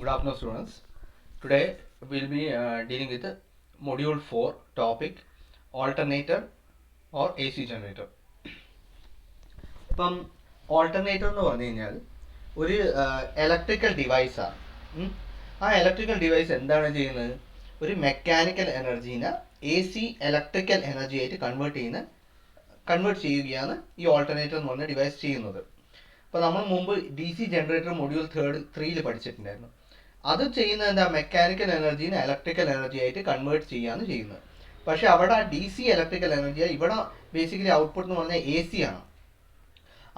Good afternoon, students. Today we'll be dealing with module 4 topic alternator or AC generator. ഇപ്പം alternator എന്ന് പറഞ്ഞു കഴിഞ്ഞാൽ ഒരു ഇലക്ട്രിക്കൽ ഡിവൈസാണ്. ആ ഇലക്ട്രിക്കൽ ഡിവൈസ് എന്താണ് ചെയ്യുന്നത്? ഒരു മെക്കാനിക്കൽ എനർജീനെ AC ഇലക്ട്രിക്കൽ എനർജി ആയിട്ട് കൺവേർട്ട് ചെയ്യുകയാണ് ഈ ഓൾട്ടർനേറ്റർ എന്ന് പറഞ്ഞ ഡിവൈസ് ചെയ്യുന്നത്. അപ്പോൾ നമ്മൾ മുമ്പ് DC ജനറേറ്റർ മൊഡ്യൂൾ 3 പഠിച്ചിട്ടുണ്ടായിരുന്നു. അത് ചെയ്യുന്നത് എന്താ? മെക്കാനിക്കൽ എനർജീനെ ഇലക്ട്രിക്കൽ എനർജി ആയിട്ട് കൺവേർട്ട് ചെയ്യുകയാണ് ചെയ്യുന്നത്. പക്ഷെ അവിടെ DC ഇലക്ട്രിക്കൽ എനർജി, ഇവിടെ ബേസിക്കലി ഔട്ട്പുട്ട് എന്ന് പറഞ്ഞാൽ AC ആണ്.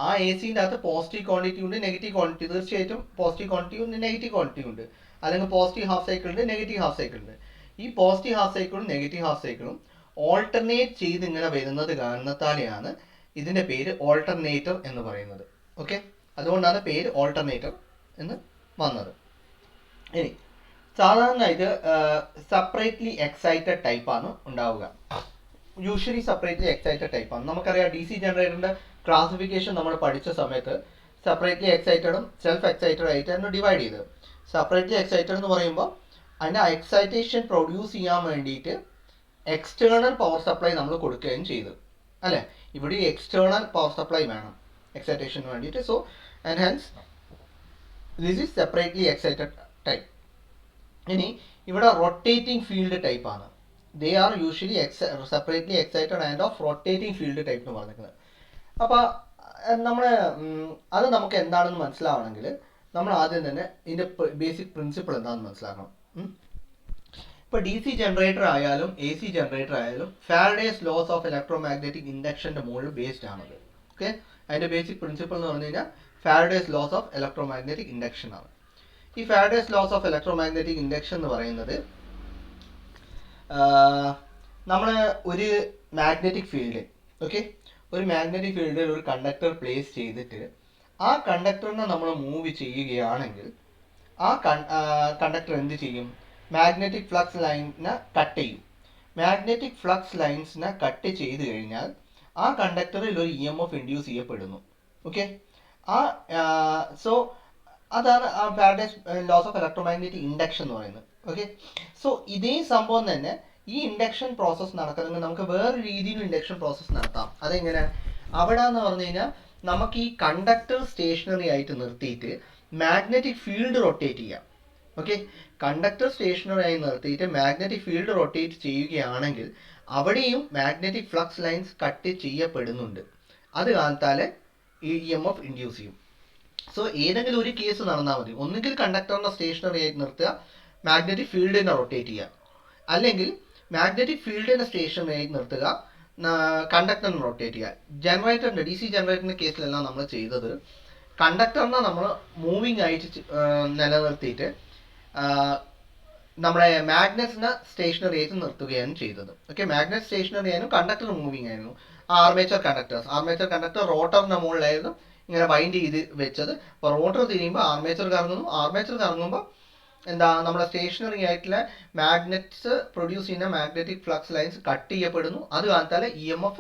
ആ ACൻ്റെ അകത്ത് പോസിറ്റീവ് ക്വാണ്ടിറ്റി ഉണ്ട്, നെഗറ്റീവ് ക്വാണ്ടിറ്റി. തീർച്ചയായിട്ടും പോസിറ്റീവ് ക്വാണ്ടിറ്റി ഉണ്ട്, നെഗറ്റീവ് ക്വാണ്ടിറ്റി ഉണ്ട്. അല്ലെങ്കിൽ പോസിറ്റീവ് ഹാഫ് സൈക്കിൾ ഉണ്ട്, നെഗറ്റീവ് ഹാഫ് സൈക്കിൾ ഉണ്ട്. ഈ പോസിറ്റീവ് ഹാഫ് സൈക്കിളും നെഗറ്റീവ് ഹാഫ് സൈക്കിളും ഓൾട്ടർനേറ്റ് ചെയ്ത് ഇങ്ങനെ വരുന്നത് കാരണത്താലെയാണ് ഇതിൻ്റെ പേര് ഓൾട്ടർനേറ്റർ എന്ന് പറയുന്നത്. ഓക്കെ, അതുകൊണ്ടാണ് പേര് ഓൾട്ടർനേറ്റർ എന്ന് വന്നത്. ഇനി സാധാരണയായിട്ട് സെപ്പറേറ്റ്ലി എക്സൈറ്റഡ് ടൈപ്പാണ് ഉണ്ടാവുക. യൂഷ്വലി സെപ്പറേറ്റ്ലി എക്സൈറ്റഡ് ടൈപ്പാണ്. നമുക്കറിയാം DC ജനറേറ്ററിൻ്റെ ക്ലാസിഫിക്കേഷൻ നമ്മൾ പഠിച്ച സമയത്ത് സെപ്പറേറ്റ്ലി എക്സൈറ്റഡും സെൽഫ് എക്സൈറ്റഡ് ആയിട്ടാണ് ഡിവൈഡ് ചെയ്തത്. സെപ്പറേറ്റ്ലി എക്സൈറ്റഡ് എന്ന് പറയുമ്പോൾ അതിൻ്റെ എക്സൈറ്റേഷൻ പ്രൊഡ്യൂസ് ചെയ്യാൻ വേണ്ടിയിട്ട് എക്സ്റ്റേണൽ പവർ സപ്ലൈ നമ്മൾ കൊടുക്കുകയും ചെയ്തു, അല്ലേ? ഇവിടെ എക്സ്റ്റേണൽ പവർ സപ്ലൈ വേണം എക്സൈറ്റേഷന് വേണ്ടിയിട്ട്. So and hence this is separately excited type. ഇനി ഇവിടെ റൊട്ടേറ്റിംഗ് ഫീൽഡ് ടൈപ്പാണ്. They are usually separately excited and of rotating field type എന്ന് പറഞ്ഞിരിക്കുന്നത്. അപ്പോൾ നമ്മൾ അത് നമുക്ക് എന്താണെന്ന് മനസ്സിലാവണമെങ്കിൽ നമ്മൾ ആദ്യം തന്നെ ഇതിൻ്റെ ബേസിക് പ്രിൻസിപ്പിൾ എന്താണെന്ന് മനസ്സിലാക്കണം. ഇപ്പോൾ DC ജനറേറ്റർ ആയാലും AC ജനറേറ്റർ ആയാലും ഫാരഡേസ് ലോസ് ഓഫ് ഇലക്ട്രോമാഗ്നറ്റിക് ഇൻഡക്ഷൻ്റെ മുകളിൽ ബേസ്ഡ് ആണത്. ഓക്കെ, അതിൻ്റെ ബേസിക് പ്രിൻസിപ്പിൾ എന്ന് പറഞ്ഞു കഴിഞ്ഞാൽ Faraday's laws of electromagnetic induction ആണ്. ഈ Faraday's laws of electromagnetic induction എന്ന് പറയുന്നത് നമ്മൾ ഒരു മാഗ്നറ്റിക് ഫീൽഡ്, ഓക്കെ, ഒരു മാഗ്നറ്റിക് ഫീൽഡിൽ ഒരു കണ്ടക്ടർ പ്ലേസ് ചെയ്തിട്ട് ആ കണ്ടക്ടറിനെ നമ്മൾ മൂവ് ചെയ്യുകയാണെങ്കിൽ ആ കണ്ടക്ടർ എന്ത് ചെയ്യും? മാഗ്നറ്റിക് ഫ്ലക്സ് ലൈനിനെ കട്ട് ചെയ്യും. മാഗ്നറ്റിക് ഫ്ലക്സ് ലൈൻസിനെ കട്ട് ചെയ്ത് കഴിഞ്ഞാൽ ആ കണ്ടക്ടറിൽ ഒരു EMF ഇൻഡ്യൂസ് ചെയ്യപ്പെടുന്നു. ഓക്കെ, സോ അതാണ് ആ Faraday's laws of electromagnetic induction എന്ന് പറയുന്നത്. ഓക്കെ, സോ ഇതേ സംഭവം തന്നെ ഈ ഇൻഡക്ഷൻ പ്രോസസ്സ് നടക്കണമെങ്കിൽ നമുക്ക് വേറെ രീതിയിൽ ഇൻഡക്ഷൻ പ്രോസസ്സ് നടത്താം. അതെങ്ങനെ? അവിടെ എന്ന് പറഞ്ഞു കഴിഞ്ഞാൽ നമുക്ക് ഈ കണ്ടക്ടർ സ്റ്റേഷനറി ആയിട്ട് നിർത്തിയിട്ട് മാഗ്നറ്റിക് ഫീൽഡ് റൊട്ടേറ്റ് ചെയ്യാം. ഓക്കെ, കണ്ടക്ടർ സ്റ്റേഷനറി ആയി നിർത്തിയിട്ട് മാഗ്നറ്റിക് ഫീൽഡ് റൊട്ടേറ്റ് ചെയ്യുകയാണെങ്കിൽ അവിടെയും മാഗ്നറ്റിക് ഫ്ലക്സ് ലൈൻസ് കട്ട് ചെയ്യപ്പെടുന്നുണ്ട്. അത് കാരണത്താൽ ഈ EMF ഇൻഡ്യൂസ് ചെയ്യും. സോ ഏതെങ്കിലും ഒരു കേസ് നടന്നാൽ മതി. ഒന്നുകിൽ കണ്ടക്ടറിനെ സ്റ്റേഷനറി ആയിട്ട് നിർത്തുക, മാഗ്നറ്റിക് ഫീൽഡിനെ റൊട്ടേറ്റ് ചെയ്യുക, അല്ലെങ്കിൽ മാഗ്നറ്റിക് ഫീൽഡിനെ സ്റ്റേഷനറി ആയിട്ട് നിർത്തുക, കണ്ടക്ടറിനെ റൊട്ടേറ്റ് ചെയ്യുക. ജനറേറ്ററിൻ്റെ DC ജനറേറ്ററിൻ്റെ കേസിലെല്ലാം നമ്മൾ ചെയ്തത് കണ്ടക്ടറിനെ നമ്മൾ മൂവിങ് ആയിട്ട് നിലനിർത്തിയിട്ട് നമ്മുടെ മാഗ്നറ്റ്സിനെ സ്റ്റേഷനറി ആയിട്ട് നിർത്തുകയാണ് ചെയ്തത്. ഓക്കെ, മാഗ്നറ്റ് സ്റ്റേഷനറി ആയിരുന്നു, കണ്ടക്ടർ മൂവിങ് ആയിരുന്നു. ആർമേച്ചർ കണ്ടക്ടർ റോട്ടറിൻ്റെ മുകളിലായിരുന്നു ഇങ്ങനെ വൈൻഡ് ചെയ്ത് വെച്ചത്. അപ്പോൾ റോട്ടർ തിരിയുമ്പോൾ ആർമേച്ചർ കറങ്ങുന്നു. ആർമേച്ചർ കറങ്ങുമ്പോൾ എന്താ, നമ്മുടെ സ്റ്റേഷനറി ആയിട്ടുള്ള മാഗ്നറ്റ്സ് പ്രൊഡ്യൂസ് ചെയ്യുന്ന മാഗ്നറ്റിക് ഫ്ലക്സ് ലൈൻസ് കട്ട് ചെയ്യപ്പെടുന്നു. അത് കാരണത്താൽ EMF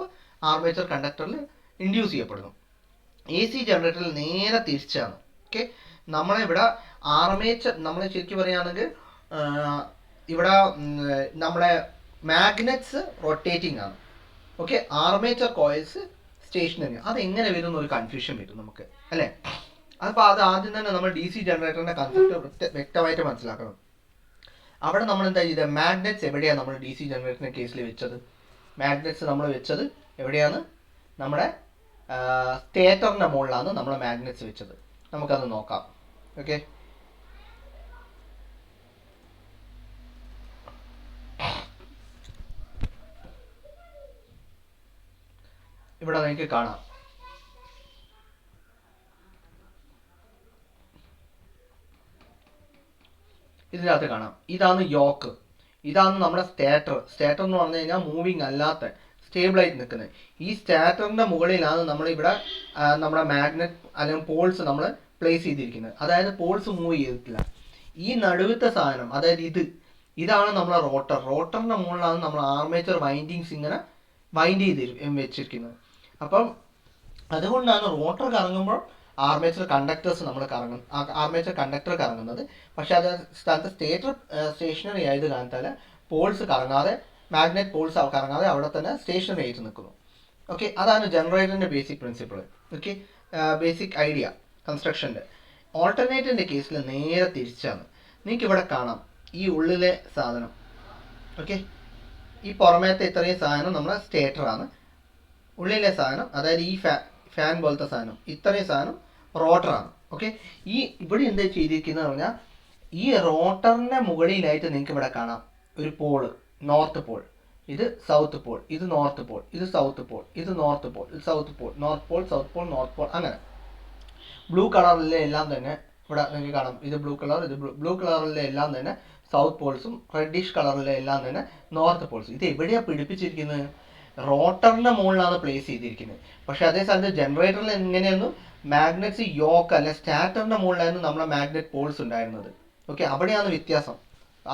ആർമേച്ചർ കണ്ടക്ടറിൽ ഇൻഡ്യൂസ് ചെയ്യപ്പെടുന്നു. AC ജനറേറ്ററിൽ നേരെ തിരിച്ചാണ്. ഓക്കെ, നമ്മളിവിടെ ആർമേച്ചർ, നമ്മൾ ശരിക്കും പറയുകയാണെങ്കിൽ ഇവിടെ നമ്മുടെ മാഗ്നറ്റ്സ് റൊട്ടേറ്റിംഗ് ആണ്. Okay, armature coils stationary. അതെങ്ങനെ വരുന്ന ഒരു കൺഫ്യൂഷൻ വരും നമുക്ക്, അല്ലേ? അപ്പോൾ അത് ആദ്യം തന്നെ നമ്മൾ DC ജനറേറ്ററിൻ്റെ കൺസെപ്റ്റ് വ്യക്തമായിട്ട് മനസ്സിലാക്കണം. അവിടെ നമ്മൾ എന്താ ചെയ്തത്? മാഗ്നറ്റ്സ് എവിടെയാണ് നമ്മൾ DC ജനറേറ്ററിൻ്റെ കേസിൽ വെച്ചത്? മാഗ്നറ്റ്സ് നമ്മൾ വെച്ചത് എവിടെയാണ്? നമ്മുടെ സ്റ്റേറ്ററിൻ്റെ മുകളിലാണ് നമ്മൾ മാഗ്നറ്റ്സ് വെച്ചത്. നമുക്കത് നോക്കാം. ഓക്കെ, ഇവിടെ നിങ്ങൾക്ക് കാണാം. ഇതിനകത്ത് കാണാം, ഇതാണ് യോക്ക്, ഇതാണ് നമ്മുടെ സ്റ്റാറ്റർ. സ്റ്റാറ്റർ എന്ന് പറഞ്ഞു കഴിഞ്ഞാൽ മൂവിങ് അല്ലാത്ത സ്റ്റേബിളായിട്ട് നിൽക്കുന്നത്. ഈ സ്റ്റാറ്ററിൻ്റെ മുകളിലാണ് നമ്മളിവിടെ നമ്മുടെ മാഗ്നറ്റ് അല്ലെങ്കിൽ പോൾസ് നമ്മൾ പ്ലേസ് ചെയ്തിരിക്കുന്നത്. അതായത് പോൾസ് മൂവ് ചെയ്തിട്ടില്ല. ഈ നടുവത്തെ സാധനം, അതായത് ഇതാണ് നമ്മളെ റോട്ടർ. റോട്ടറിൻ്റെ മുകളിലാണ് നമ്മൾ ആർമേച്ചർ വൈൻഡിങ്സ് ഇങ്ങനെ വൈൻഡ് ചെയ്ത് വെച്ചിരിക്കുന്നത്. അപ്പം അതുകൊണ്ടാണ് റോട്ടർ കറങ്ങുമ്പോൾ ആർമേച്ചർ കണ്ടക്ടേഴ്സ് നമ്മൾ ആർമേച്ചർ കണ്ടക്ടർ കറങ്ങുന്നത്. പക്ഷെ അത് സ്ഥലത്ത് സ്റ്റേഷനറി ആയത് കാരണത്താൽ പോൾസ് കറങ്ങാതെ, മാഗ്നറ്റ് പോൾസ് കറങ്ങാതെ അവിടെ തന്നെ സ്റ്റേഷനറി ആയിട്ട് നിൽക്കുന്നു. ഓക്കെ, അതാണ് ജനറേറ്ററിൻ്റെ basic principle. Okay, basic idea കൺസ്ട്രക്ഷൻ്റെ. ഓൾട്ടർനേറ്ററിൻ്റെ കേസിൽ നേരെ തിരിച്ചാണ്. നിങ്ങൾക്ക് ഇവിടെ കാണാം ഈ ഉള്ളിലെ സാധനം. ഓക്കെ, ഈ പുറമേത്തെ ഇത്രയും സാധനം നമ്മുടെ സ്റ്റേറ്ററാണ്. ഉള്ളിലെ സാധനം, അതായത് ഈ ഫാൻ പോലത്തെ സാധനം, ഇത്രയും സാധനം റോട്ടറാണ്. ഓക്കെ, ഈ ഇവിടെ എന്താ ചെയ്തിരിക്കുന്നത് പറഞ്ഞാൽ ഈ റോട്ടറിൻ്റെ മുകളിലായിട്ട് നിങ്ങൾക്ക് ഇവിടെ കാണാം ഒരു പോള്, നോർത്ത് പോൾ, ഇത് സൗത്ത് പോൾ, ഇത് നോർത്ത് പോൾ, ഇത് സൗത്ത് പോൾ, ഇത് നോർത്ത് പോൾ, ഇത് south pole, north Paul, south pole, north Paul, അങ്ങനെ. ബ്ലൂ കളറിലെ എല്ലാം തന്നെ ഇവിടെ നിങ്ങൾക്ക് കാണാം. ഇത് ബ്ലൂ കളർ, ഇത് ബ്ലൂ കളറിലെ എല്ലാം തന്നെ സൗത്ത് പോൾസും, റെഡിഷ് കളറിലെ എല്ലാം തന്നെ നോർത്ത് പോൾസും. ഇത് എവിടെയാണ് പിടിപ്പിച്ചിരിക്കുന്നത്? റോട്ടറിൻ്റെ മുകളിലാണ് പ്ലേസ് ചെയ്തിരിക്കുന്നത്. പക്ഷേ അതേ സ്ഥലത്ത് ജനറേറ്ററിൽ എങ്ങനെയായിരുന്നു മാഗ്നറ്റ്സ് യോക്ക് അല്ലെ സ്റ്റാറ്ററിൻ്റെ മുകളിലായിരുന്നു നമ്മളെ മാഗ്നറ്റ് പോൾസ് ഉണ്ടായിരുന്നത്. ഓക്കെ, അവിടെയാണ് വ്യത്യാസം.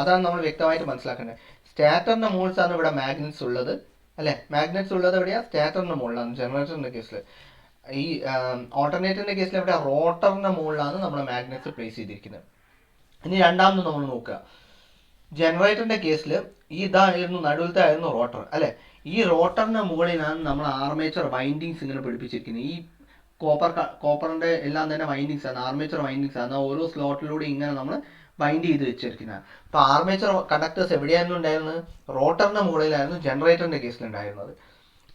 അതാണ് നമ്മൾ വ്യക്തമായിട്ട് മനസ്സിലാക്കേണ്ടത്. സ്റ്റാറ്ററിൻ്റെ മുകളിലാണ് ഇവിടെ മാഗ്നറ്റ്സ് ഉള്ളത്, അല്ലേ? മാഗ്നറ്റ്സ് ഉള്ളത് എവിടെയാണ്? സ്റ്റാറ്ററിൻ്റെ മുകളിലാണ് ജനറേറ്ററിൻ്റെ കേസിൽ. ഈ ഓൾട്ടർനേറ്ററിൻ്റെ കേസിൽ എവിടെ? റോട്ടറിൻ്റെ മുകളിലാണ് നമ്മൾ മാഗ്നറ്റ്സ് പ്ലേസ് ചെയ്തിരിക്കുന്നത്. ഇനി രണ്ടാമത് നമ്മൾ നോക്കുക. ജനറേറ്ററിൻ്റെ കേസിൽ ഇതായിരുന്നു നടുവിലത്തെ ആയിരുന്നു റോട്ടർ, അല്ലേ? ഈ റോട്ടറിൻ്റെ മുകളിലാണ് നമ്മൾ ആർമേച്ചർ വൈൻഡിങ്സ് ഇങ്ങനെ പിടിപ്പിച്ചിരിക്കുന്നത്. ഈ കോപ്പറിൻ്റെ എല്ലാം തന്നെ വൈൻഡിങ്സ് ആണ്, ആർമേച്ചർ വൈൻഡിങ്സ് ആണ്. ഓരോ സ്ലോട്ടിലൂടെ ഇങ്ങനെ നമ്മൾ ബൈൻഡ് ചെയ്ത് വെച്ചിരിക്കുന്നത്. അപ്പോൾ ആർമേച്ചർ കണ്ടക്ടേഴ്സ് എവിടെയായിരുന്നു ഉണ്ടായിരുന്നത്? റോട്ടറിൻ്റെ മുകളിലായിരുന്നു ജനറേറ്ററിൻ്റെ കേസിലുണ്ടായിരുന്നത്.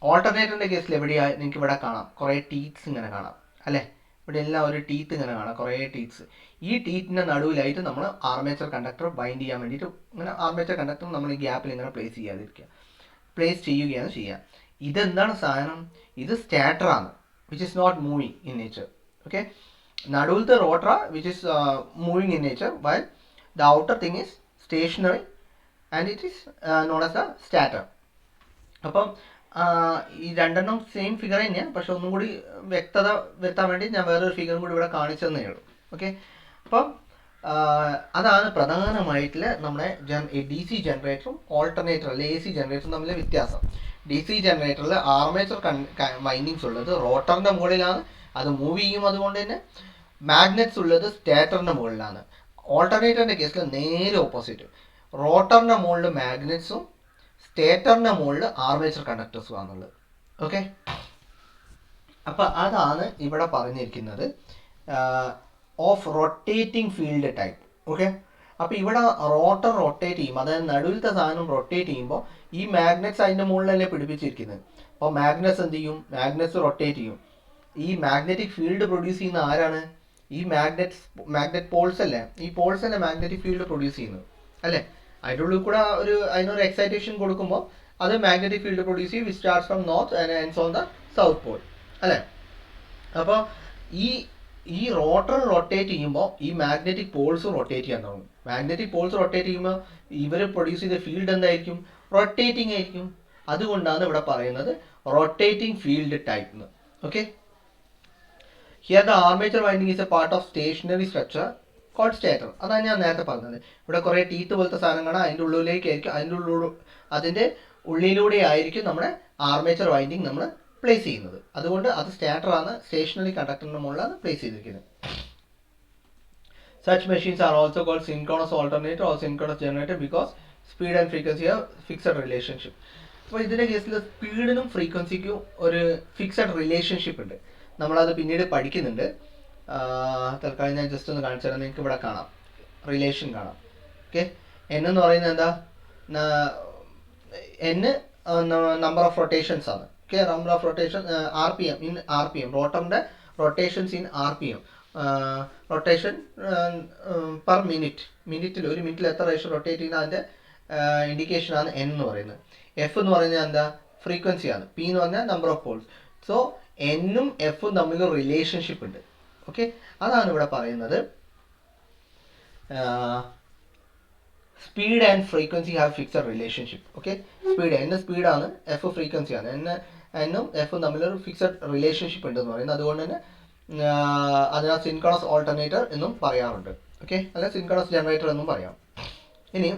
ഓൾട്ടർനേറ്ററിൻ്റെ കേസിൽ എവിടെയാണ്? നിങ്ങൾക്ക് ഇവിടെ കാണാം കുറേ ടീത്ത്സ് ഇങ്ങനെ കാണാം, അല്ലേ? ഇവിടെ എല്ലാം ഒരു ടീത്ത് ഇങ്ങനെ കാണാം, കുറേ ടീത്ത്സ്. ഈ ടീത്തിൻ്റെ നടുവിലായിട്ട് നമ്മൾ ആർമേച്ചർ കണ്ടക്ടർ ബൈൻഡ് ചെയ്യാൻ വേണ്ടിയിട്ട് ഇങ്ങനെ ആർമേച്ചർ കണ്ടക്ടർ നമ്മൾ ഈ ഗ്യാപ്പിൽ ഇങ്ങനെ പ്ലേസ് ചെയ്യുകയാണ് ചെയ്യുക. ഇതെന്താണ് സാധനം? ഇത് സ്റ്റാറ്ററാണ്, which is not moving in nature. Okay, നടുവിലത്തെ rotor which is moving in nature, while the outer thing is stationary and it is known as the stator. അപ്പം ഈ രണ്ടെണ്ണം സെയിം ഫിഗർ തന്നെയാണ്, പക്ഷെ ഒന്നും കൂടി വ്യക്തത വരുത്താൻ വേണ്ടി ഞാൻ വേറൊരു ഫിഗറും കൂടി ഇവിടെ കാണിച്ചു തന്നേ ഉള്ളൂ. ഓക്കെ, അപ്പം അതാണ് പ്രധാനമായിട്ടുള്ള നമ്മുടെ ഡി സി ജനറേറ്ററും ഓൾട്ടർനേറ്റർ അല്ലെ എ സി ജനറേറ്ററും തമ്മിലെ വ്യത്യാസം. ഡി സി ജനറേറ്ററിൽ ആർമേച്ചർ വൈൻഡിങ്സ് ഉള്ളത് റോട്ടറിൻ്റെ മുകളിലാണ്, അത് മൂവ് ചെയ്യും. അതുകൊണ്ട് തന്നെ മാഗ്നറ്റ്സ് ഉള്ളത് സ്റ്റാറ്ററിൻ്റെ മുകളിലാണ്. ഓൾട്ടർനേറ്ററിൻ്റെ കേസിൽ നേരെ ഓപ്പോസിറ്റ്, റോട്ടറിൻ്റെ മുകളിൽ മാഗ്നറ്റ്സും സ്റ്റേറ്ററിൻ്റെ മുകളിൽ ആർമേച്ചർ കണ്ടക്ടേഴ്സും ആണുള്ളത്. ഓക്കെ, അപ്പം അതാണ് ഇവിടെ പറഞ്ഞിരിക്കുന്നത് of rotating field type. Okay, അപ്പോൾ ഇവിടെ റോട്ടർ റൊട്ടേറ്റ് ചെയ്യും, അതായത് നടുവിലത്തെ സാധനം റൊട്ടേറ്റ് ചെയ്യുമ്പോൾ ഈ മാഗ്നറ്റ്സ് അതിൻ്റെ മുകളിലല്ലേ പിടിപ്പിച്ചിരിക്കുന്നത്. അപ്പോൾ മാഗ്നറ്റ്സ് എന്ത് ചെയ്യും? മാഗ്നറ്റ്സ് റൊട്ടേറ്റ് ചെയ്യും. ഈ മാഗ്നറ്റിക് ഫീൽഡ് പ്രൊഡ്യൂസ് ചെയ്യുന്ന ആരാണ്? ഈ മാഗ്നറ്റ് പോൾസ് അല്ലേ? ഈ പോൾസ് തന്നെ മാഗ്നറ്റിക് ഫീൽഡ് പ്രൊഡ്യൂസ് ചെയ്യുന്നത്, അല്ലേ? അതിൻ്റെ ഉള്ളിൽ കൂടെ അതിനൊരു എക്സൈറ്റേഷൻ കൊടുക്കുമ്പോൾ അത് മാഗ്നറ്റിക് ഫീൽഡ് പ്രൊഡ്യൂസ് ചെയ്യും, which starts from north and ends on the south Paul, അല്ലേ? അപ്പോൾ ഈ റോട്ടർ റൊട്ടേറ്റ് ചെയ്യുമ്പോൾ ഈ മാഗ്നറ്റിക് പോൾസ് റൊട്ടേറ്റ് ചെയ്യാൻ തുടങ്ങും. മാഗ്നറ്റിക് പോൾസ് റൊട്ടേറ്റ് ചെയ്യുമ്പോൾ ഇവർ പ്രൊഡ്യൂസ് ചെയ്ത ഫീൽഡ് എന്തായിരിക്കും? റൊട്ടേറ്റിംഗ് ആയിരിക്കും. അതുകൊണ്ടാണ് ഇവിടെ പറയുന്നത് റൊട്ടേറ്റിംഗ് ഫീൽഡ് ടൈപ്പ് എന്ന്. Okay, here the armature winding is a part of stationary structure called stator. അതാണ് ഞാൻ നേരത്തെ പറഞ്ഞത്. ഇവിടെ കുറേ ടീത്ത് പോലത്തെ സാധനങ്ങൾ അതിൻ്റെ ഉള്ളിലേക്കായിരിക്കും, അതിൻ്റെ ഉള്ളിലൂടെ ആയിരിക്കും നമ്മുടെ ആർമേച്ചർ വൈൻഡിങ് നമ്മൾ പ്ലേസ് ചെയ്യുന്നത്. അതുകൊണ്ട് അത് സ്റ്റാറ്ററാണ്, സ്റ്റേഷനറി കണ്ടക്ടറിൻ്റെ മുകളിലാണ് പ്ലേസ് ചെയ്തിരിക്കുന്നത്. Such machines are also called synchronous alternator or synchronous generator because speed and frequency have fixed relationship. അപ്പോൾ ഇതിൻ്റെ കേസിൽ സ്പീഡിനും ഫ്രീക്വൻസിക്കും ഒരു ഫിക്സഡ് റിലേഷൻഷിപ്പ് ഉണ്ട്. നമ്മളത് പിന്നീട് പഠിക്കുന്നുണ്ട്. തൽക്കാലം ഞാൻ ജസ്റ്റ് ഒന്ന് കാണിച്ചു തരാം. നിങ്ങൾക്ക് ഇവിടെ കാണാം, റിലേഷൻ കാണാം. ഓക്കെ, എൻ എന്ന് പറയുന്നത് എന്താ? എൻ നമ്പർ ഓഫ് റൊട്ടേഷൻസ് ആണ്. ഓക്കെ, number of rotation RPM in RPM, റോട്ടറിൻ്റെ rotations in RPM, rotation per മിനിറ്റിൽ ഒരു മിനിറ്റിൽ എത്ര പ്രാവശ്യം റൊട്ടേറ്റ് ചെയ്യുന്ന അതിൻ്റെ ഇൻഡിക്കേഷനാണ് എൻ എന്ന് പറയുന്നത്. എഫ് എന്ന് പറയുന്നത് എന്താ? ഫ്രീക്വൻസിയാണ്. പി എന്ന് പറഞ്ഞാൽ നമ്പർ ഓഫ് പോൾസ്. സോ എന്നും എഫും തമ്മിലൊരു റിലേഷൻഷിപ്പ് ഉണ്ട്. ഓക്കെ, അതാണ് ഇവിടെ പറയുന്നത്. Speed and frequency have fixed relationship. Okay, speed N സ്പീഡാണ്, എഫ് ഫ്രീക്വൻസിയാണ്. എന്നും എഫും തമ്മിലൊരു ഫിക്സഡ് റിലേഷൻഷിപ്പ് ഉണ്ടെന്ന് പറയുന്നത്. അതുകൊണ്ട് തന്നെ അതിനെ സിൻക്രണസ് ഓൾട്ടർനേറ്റർ എന്നും പറയാറുണ്ട്. ഓക്കെ, അല്ലെ സിൻക്രണസ് ജനറേറ്റർ എന്നും പറയാം. ഇനി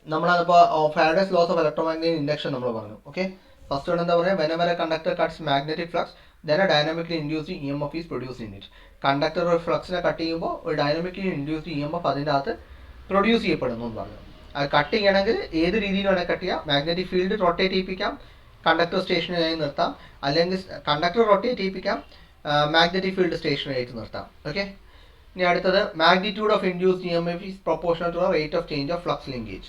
നമ്മളതിപ്പോൾ Faraday's laws of electromagnetic induction നമ്മൾ പറഞ്ഞു. ഓക്കെ, ഫസ്റ്റ് വൺ എന്താ പറയുക? Whenever a conductor cuts magnetic flux then a dynamically induced EMF is produced in it. കണ്ടക്ടർ ഒരു ഫ്ലക്സിനെ കട്ട് ചെയ്യുമ്പോൾ ഒരു ഡൈനാമിക്കലി ഇൻഡ്യൂസ്ഡ് EMF അതിൻ്റെ അകത്ത് പ്രൊഡ്യൂസ് ചെയ്യപ്പെടുന്നു എന്ന് പറഞ്ഞു. അത് കട്ട് ചെയ്യണമെങ്കിൽ ഏത് രീതിയിൽ വേണമെങ്കിൽ കട്ട് ചെയ്യാം. മാഗ്നറ്റിക് ഫീൽഡ് റൊട്ടേറ്റ് ചെയ്യിപ്പിക്കാം, കണ്ടക്ടർ സ്റ്റേഷനറി നിർത്താം, അല്ലെങ്കിൽ കണ്ടക്ടർ റൊട്ടേറ്റ് ചെയ്യിപ്പിക്കാം, മാഗ്നറ്റിക് ഫീൽഡ് സ്റ്റേഷനറി ആയിട്ട് നിർത്താം. ഓക്കെ, ഇനി അടുത്തത് magnitude of induced EMF is proportional to the rate of change of flux linkage.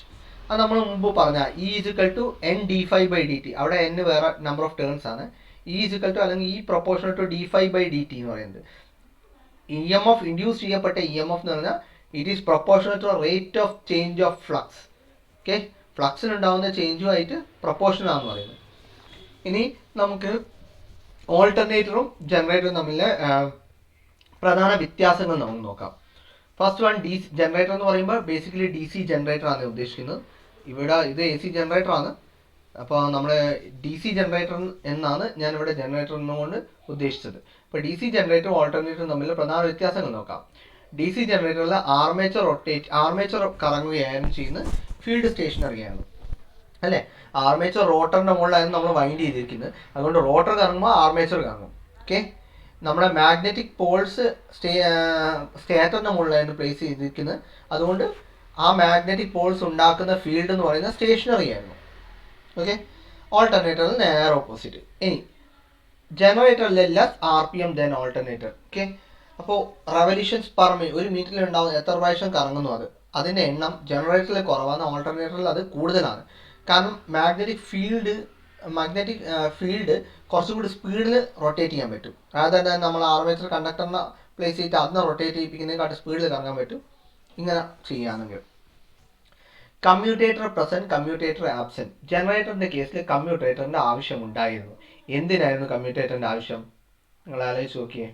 അത് നമ്മൾ മുമ്പ് പറഞ്ഞ E=N d∅dt. അവിടെ N വേറെ നമ്പർ ഓഫ് ടേൺസ് ആണ്. E= അല്ലെങ്കിൽ E പ്രൊപ്പോർഷണൽ ടു d∅dt എന്ന് പറയുന്നത്. EMF ഇൻഡ്യൂസ് ചെയ്യപ്പെട്ട EMF എന്ന് പറഞ്ഞാൽ it is proportional to rate of change of flux. Okay, ഫ്ലക്സിനുണ്ടാവുന്ന ചേഞ്ചുമായിട്ട് പ്രൊപ്പോർഷണൽ ആണെന്ന് പറയുന്നത്. ഇനി നമുക്ക് ഓൾട്ടർനേറ്ററും ജനറേറ്ററും തമ്മിലെ പ്രധാന വ്യത്യാസങ്ങൾ നമുക്ക് നോക്കാം. ഫസ്റ്റ് വൺ DC ജനറേറ്റർ എന്ന് പറയുമ്പോൾ ബേസിക്കലി DC ജനറേറ്റർ ആണ് ഉദ്ദേശിക്കുന്നത്. ഇവിടെ ഇത് AC ജനറേറ്റർ ആണ്. അപ്പോൾ നമ്മൾ DC ജനറേറ്റർ എന്നാണ് ഞാനിവിടെ ജനറേറ്റർ എന്നുകൊണ്ട് ഉദ്ദേശിച്ചത്. അപ്പോൾ DC ജനറേറ്ററും ഓൾട്ടർനേറ്ററും തമ്മിലുള്ള പ്രധാന വ്യത്യാസങ്ങൾ നോക്കാം. DC ജനറേറ്ററിൽ ആർമേച്ചർ കറങ്ങുകയായിരുന്നു ചെയ്യുന്നത്, ഫീൽഡ് സ്റ്റേഷനറി ആണ് അല്ലേ. ആർമേച്ചർ റോട്ടറിൻ്റെ മുകളിലായിരുന്നു നമ്മൾ വൈൻഡ് ചെയ്തിരിക്കുന്നത്. അതുകൊണ്ട് റോട്ടർ കറങ്ങുമ്പോൾ ആർമേച്ചർ കറങ്ങും. ഓക്കെ, നമ്മുടെ മാഗ്നറ്റിക് പോൾസ് സ്റ്റേറ്ററിൻ്റെ മുകളിലായിരുന്നു പ്ലേസ് ചെയ്തിരിക്കുന്നത്. അതുകൊണ്ട് ആ മാഗ്നറ്റിക് പോൾസ് ഉണ്ടാക്കുന്ന ഫീൽഡ് എന്ന് പറയുന്നത് സ്റ്റേഷനറി ആയിരുന്നു. ഓക്കെ, ഓൾട്ടർനേറ്ററിൽ നേരെ ഓപ്പോസിറ്റ്. ഇനി ജനറേറ്ററിൽ less RPM then alternator. Okay, അപ്പോൾ റെവല്യൂഷൻസ് പെർ മിനിറ്റ്, ഒരു മിനിറ്റിൽ ഉണ്ടാകുന്ന എത്ര പ്രാവശ്യം കറങ്ങുന്നു അതിൻ്റെ എണ്ണം ജനറേറ്ററിൽ കുറവാണ്, ഓൾട്ടർനേറ്ററിൽ അത് കൂടുതലാണ്. കാരണം മാഗ്നറ്റിക് ഫീൽഡ് കുറച്ചും കൂടി സ്പീഡിൽ റൊട്ടേറ്റ് ചെയ്യാൻ പറ്റും. അതായത് നമ്മൾ ആർമേച്ചർ കണ്ടക്ടറിനെ പ്ലേസ് ചെയ്തിട്ട് അതിനെ റൊട്ടേറ്റ് ചെയ്യിപ്പിക്കുന്നതിനെക്കാട്ട് സ്പീഡിൽ കറങ്ങാൻ പറ്റും ഇങ്ങനെ ചെയ്യുകയാണെങ്കിൽ. Commutator present, commutator absent. ജനറേറ്ററിൻ്റെ കേസിൽ കമ്മ്യൂട്ടേറ്ററിൻ്റെ ആവശ്യം ഉണ്ടായിരുന്നു. എന്തിനായിരുന്നു കമ്മ്യൂട്ടേറ്ററിൻ്റെ ആവശ്യം? നിങ്ങൾ ആലോചിച്ച് നോക്കിയേ.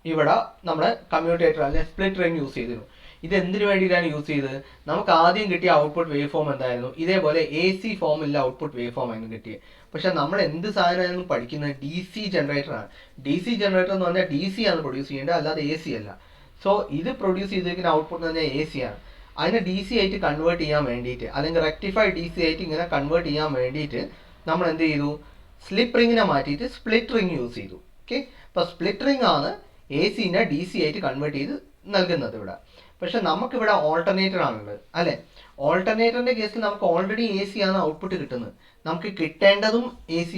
ഇവിടെ നമ്മൾ കമ്മ്യൂട്ടേറ്റർ അല്ലെങ്കിൽ സ്പ്ലിറ്റ് റിംഗ് യൂസ് ചെയ്തിരുന്നു. ഇത് എന്തിനു വേണ്ടിയിട്ടാണ് യൂസ് ചെയ്തത്? നമുക്ക് ആദ്യം കിട്ടിയ ഔട്ട്പുട്ട് വേവ് ഫോം എന്തായിരുന്നു? ഇതേപോലെ AC ഫോമിലുള്ള ഔട്ട്പുട്ട് വേവ് ഫോം ആയിരുന്നു കിട്ടിയത്. പക്ഷെ നമ്മൾ എന്ത് സാധനമായിരുന്നു പഠിക്കുന്നത്? DC ജനറേറ്ററാണ്. DC ജനറേറ്റർ എന്ന് പറഞ്ഞാൽ DC ആണ് പ്രൊഡ്യൂസ് ചെയ്യേണ്ടത്, അല്ലാതെ AC അല്ല. സോ ഇത് പ്രൊഡ്യൂസ് ചെയ്തിരിക്കുന്ന ഔട്ട്പുട്ട് എന്ന് പറഞ്ഞാൽ AC ആണ്. അതിനെ DC ആയിട്ട് കൺവേർട്ട് ചെയ്യാൻ വേണ്ടിയിട്ട്, അല്ലെങ്കിൽ റെക്ടിഫൈഡ് DC ആയിട്ട് ഇങ്ങനെ കൺവേർട്ട് ചെയ്യാൻ വേണ്ടിയിട്ട് നമ്മൾ എന്ത് ചെയ്തു? സ്ലിപ്പ് റിങ്ങിനെ മാറ്റിയിട്ട് സ്പ്ലിറ്റ് റിങ് യൂസ് ചെയ്തു. ഓക്കെ, അപ്പോൾ സ്പ്ലിറ്റ് റിങ് ആണ് AC-നെ DC ആയിട്ട് കൺവേർട്ട് ചെയ്ത് നൽകുന്നത് ഇവിടെ. പക്ഷെ നമുക്കിവിടെ ഓൾട്ടർനേറ്റർ ആണുള്ളത് അല്ലേ. ഓൾട്ടർനേറ്ററിൻ്റെ കേസിൽ നമുക്ക് ഓൾറെഡി AC ആണ് ഔട്ട്പുട്ട് കിട്ടുന്നത്. നമുക്ക് കിട്ടേണ്ടതും AC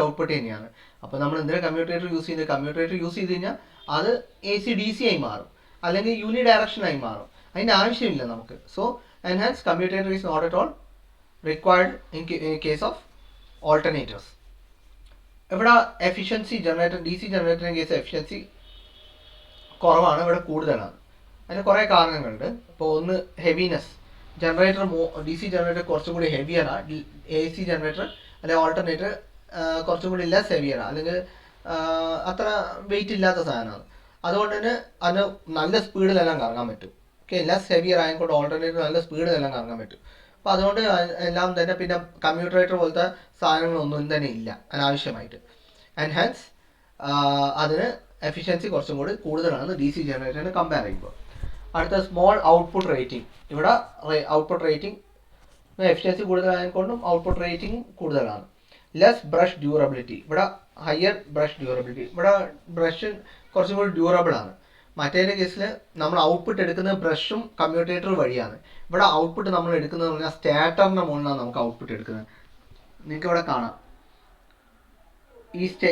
ഔട്ട്പുട്ട് തന്നെയാണ്. അപ്പോൾ നമ്മൾ എന്തിനാണ് കമ്മ്യൂട്ടേറ്റർ യൂസ് ചെയ്യുന്നത്? കമ്മ്യൂട്ടേറ്റർ യൂസ് ചെയ്ത് കഴിഞ്ഞാൽ അത് AC DC ആയി മാറും, അല്ലെങ്കിൽ യൂണി ഡയറക്ഷനായി മാറും. അതിൻ്റെ ആവശ്യമില്ല നമുക്ക്. So enhance commutator is not at all required in case of alternators. ഇവിടെ എഫിഷ്യൻസി DC ജനറേറ്ററിൻ്റെ കേസ് എഫിഷ്യൻസി കുറവാണ്, ഇവിടെ കൂടുതലാണ്. അതിന് കുറേ കാരണങ്ങളുണ്ട്. ഇപ്പോൾ ഒന്ന് ഹെവിനെസ്. DC ജനറേറ്റർ കുറച്ചും കൂടി ഹെവിയറാണ്. AC ജനറേറ്റർ അല്ലെങ്കിൽ ഓൾട്ടർനേറ്റർ കുറച്ചും കൂടി ലെസ് ഹെവിയറാണ്, അല്ലെങ്കിൽ അത്ര വെയിറ്റ് ഇല്ലാത്ത സാധനമാണ്. അതുകൊണ്ട് തന്നെ അതിന് നല്ല സ്പീഡിലെല്ലാം കറങ്ങാൻ പറ്റും. ഓക്കെ, ലെസ് ഹെവിയർ ആയതുകൊണ്ട് ഓൾട്ടർനേറ്റർ നല്ല സ്പീഡിലെല്ലാം കറങ്ങാൻ പറ്റും. അപ്പോൾ അതുകൊണ്ട് എല്ലാം തന്നെ പിന്നെ കമ്മ്യൂട്ടറേറ്റർ പോലത്തെ സാധനങ്ങളൊന്നും തന്നെ ഇല്ല അനാവശ്യമായിട്ട്. ആൻഡ് ഹെൻസ് അതിന് എഫിഷ്യൻസി കുറച്ചും കൂടി കൂടുതലാണ് DC ജനറേറ്ററിന് കമ്പയർ ചെയ്യുമ്പോൾ. അടുത്ത സ്മോൾ ഔട്ട്പുട്ട് റേറ്റിംഗ്. ഇവിടെ ഔട്ട്പുട്ട് റേറ്റിംഗ് എഫിഷ്യൻസി കൂടുതലായതുകൊണ്ടും ഔട്ട്പുട്ട് റേറ്റിംഗ് കൂടുതലാണ്. Less brush durability. ഇവിടെ ഹയർ ബ്രഷ് ഡ്യൂറബിലിറ്റി. ഇവിടെ ബ്രഷ് കുറച്ചും കൂടി ഡ്യൂറബിൾ ആണ്. മറ്റേതിൻ്റെ കേസിൽ നമ്മൾ ഔട്ട്പുട്ട് എടുക്കുന്നത് ബ്രഷും കമ്മ്യൂട്ടേറ്റർ വഴിയാണ്. ഇവിടെ ഔട്ട്പുട്ട് നമ്മൾ എടുക്കുന്നത് പറഞ്ഞാൽ സ്റ്റാറ്ററിൻ്റെ മുകളിലാണ് നമുക്ക് ഔട്ട്പുട്ട് എടുക്കുന്നത്. നിങ്ങൾക്ക് ഇവിടെ കാണാം,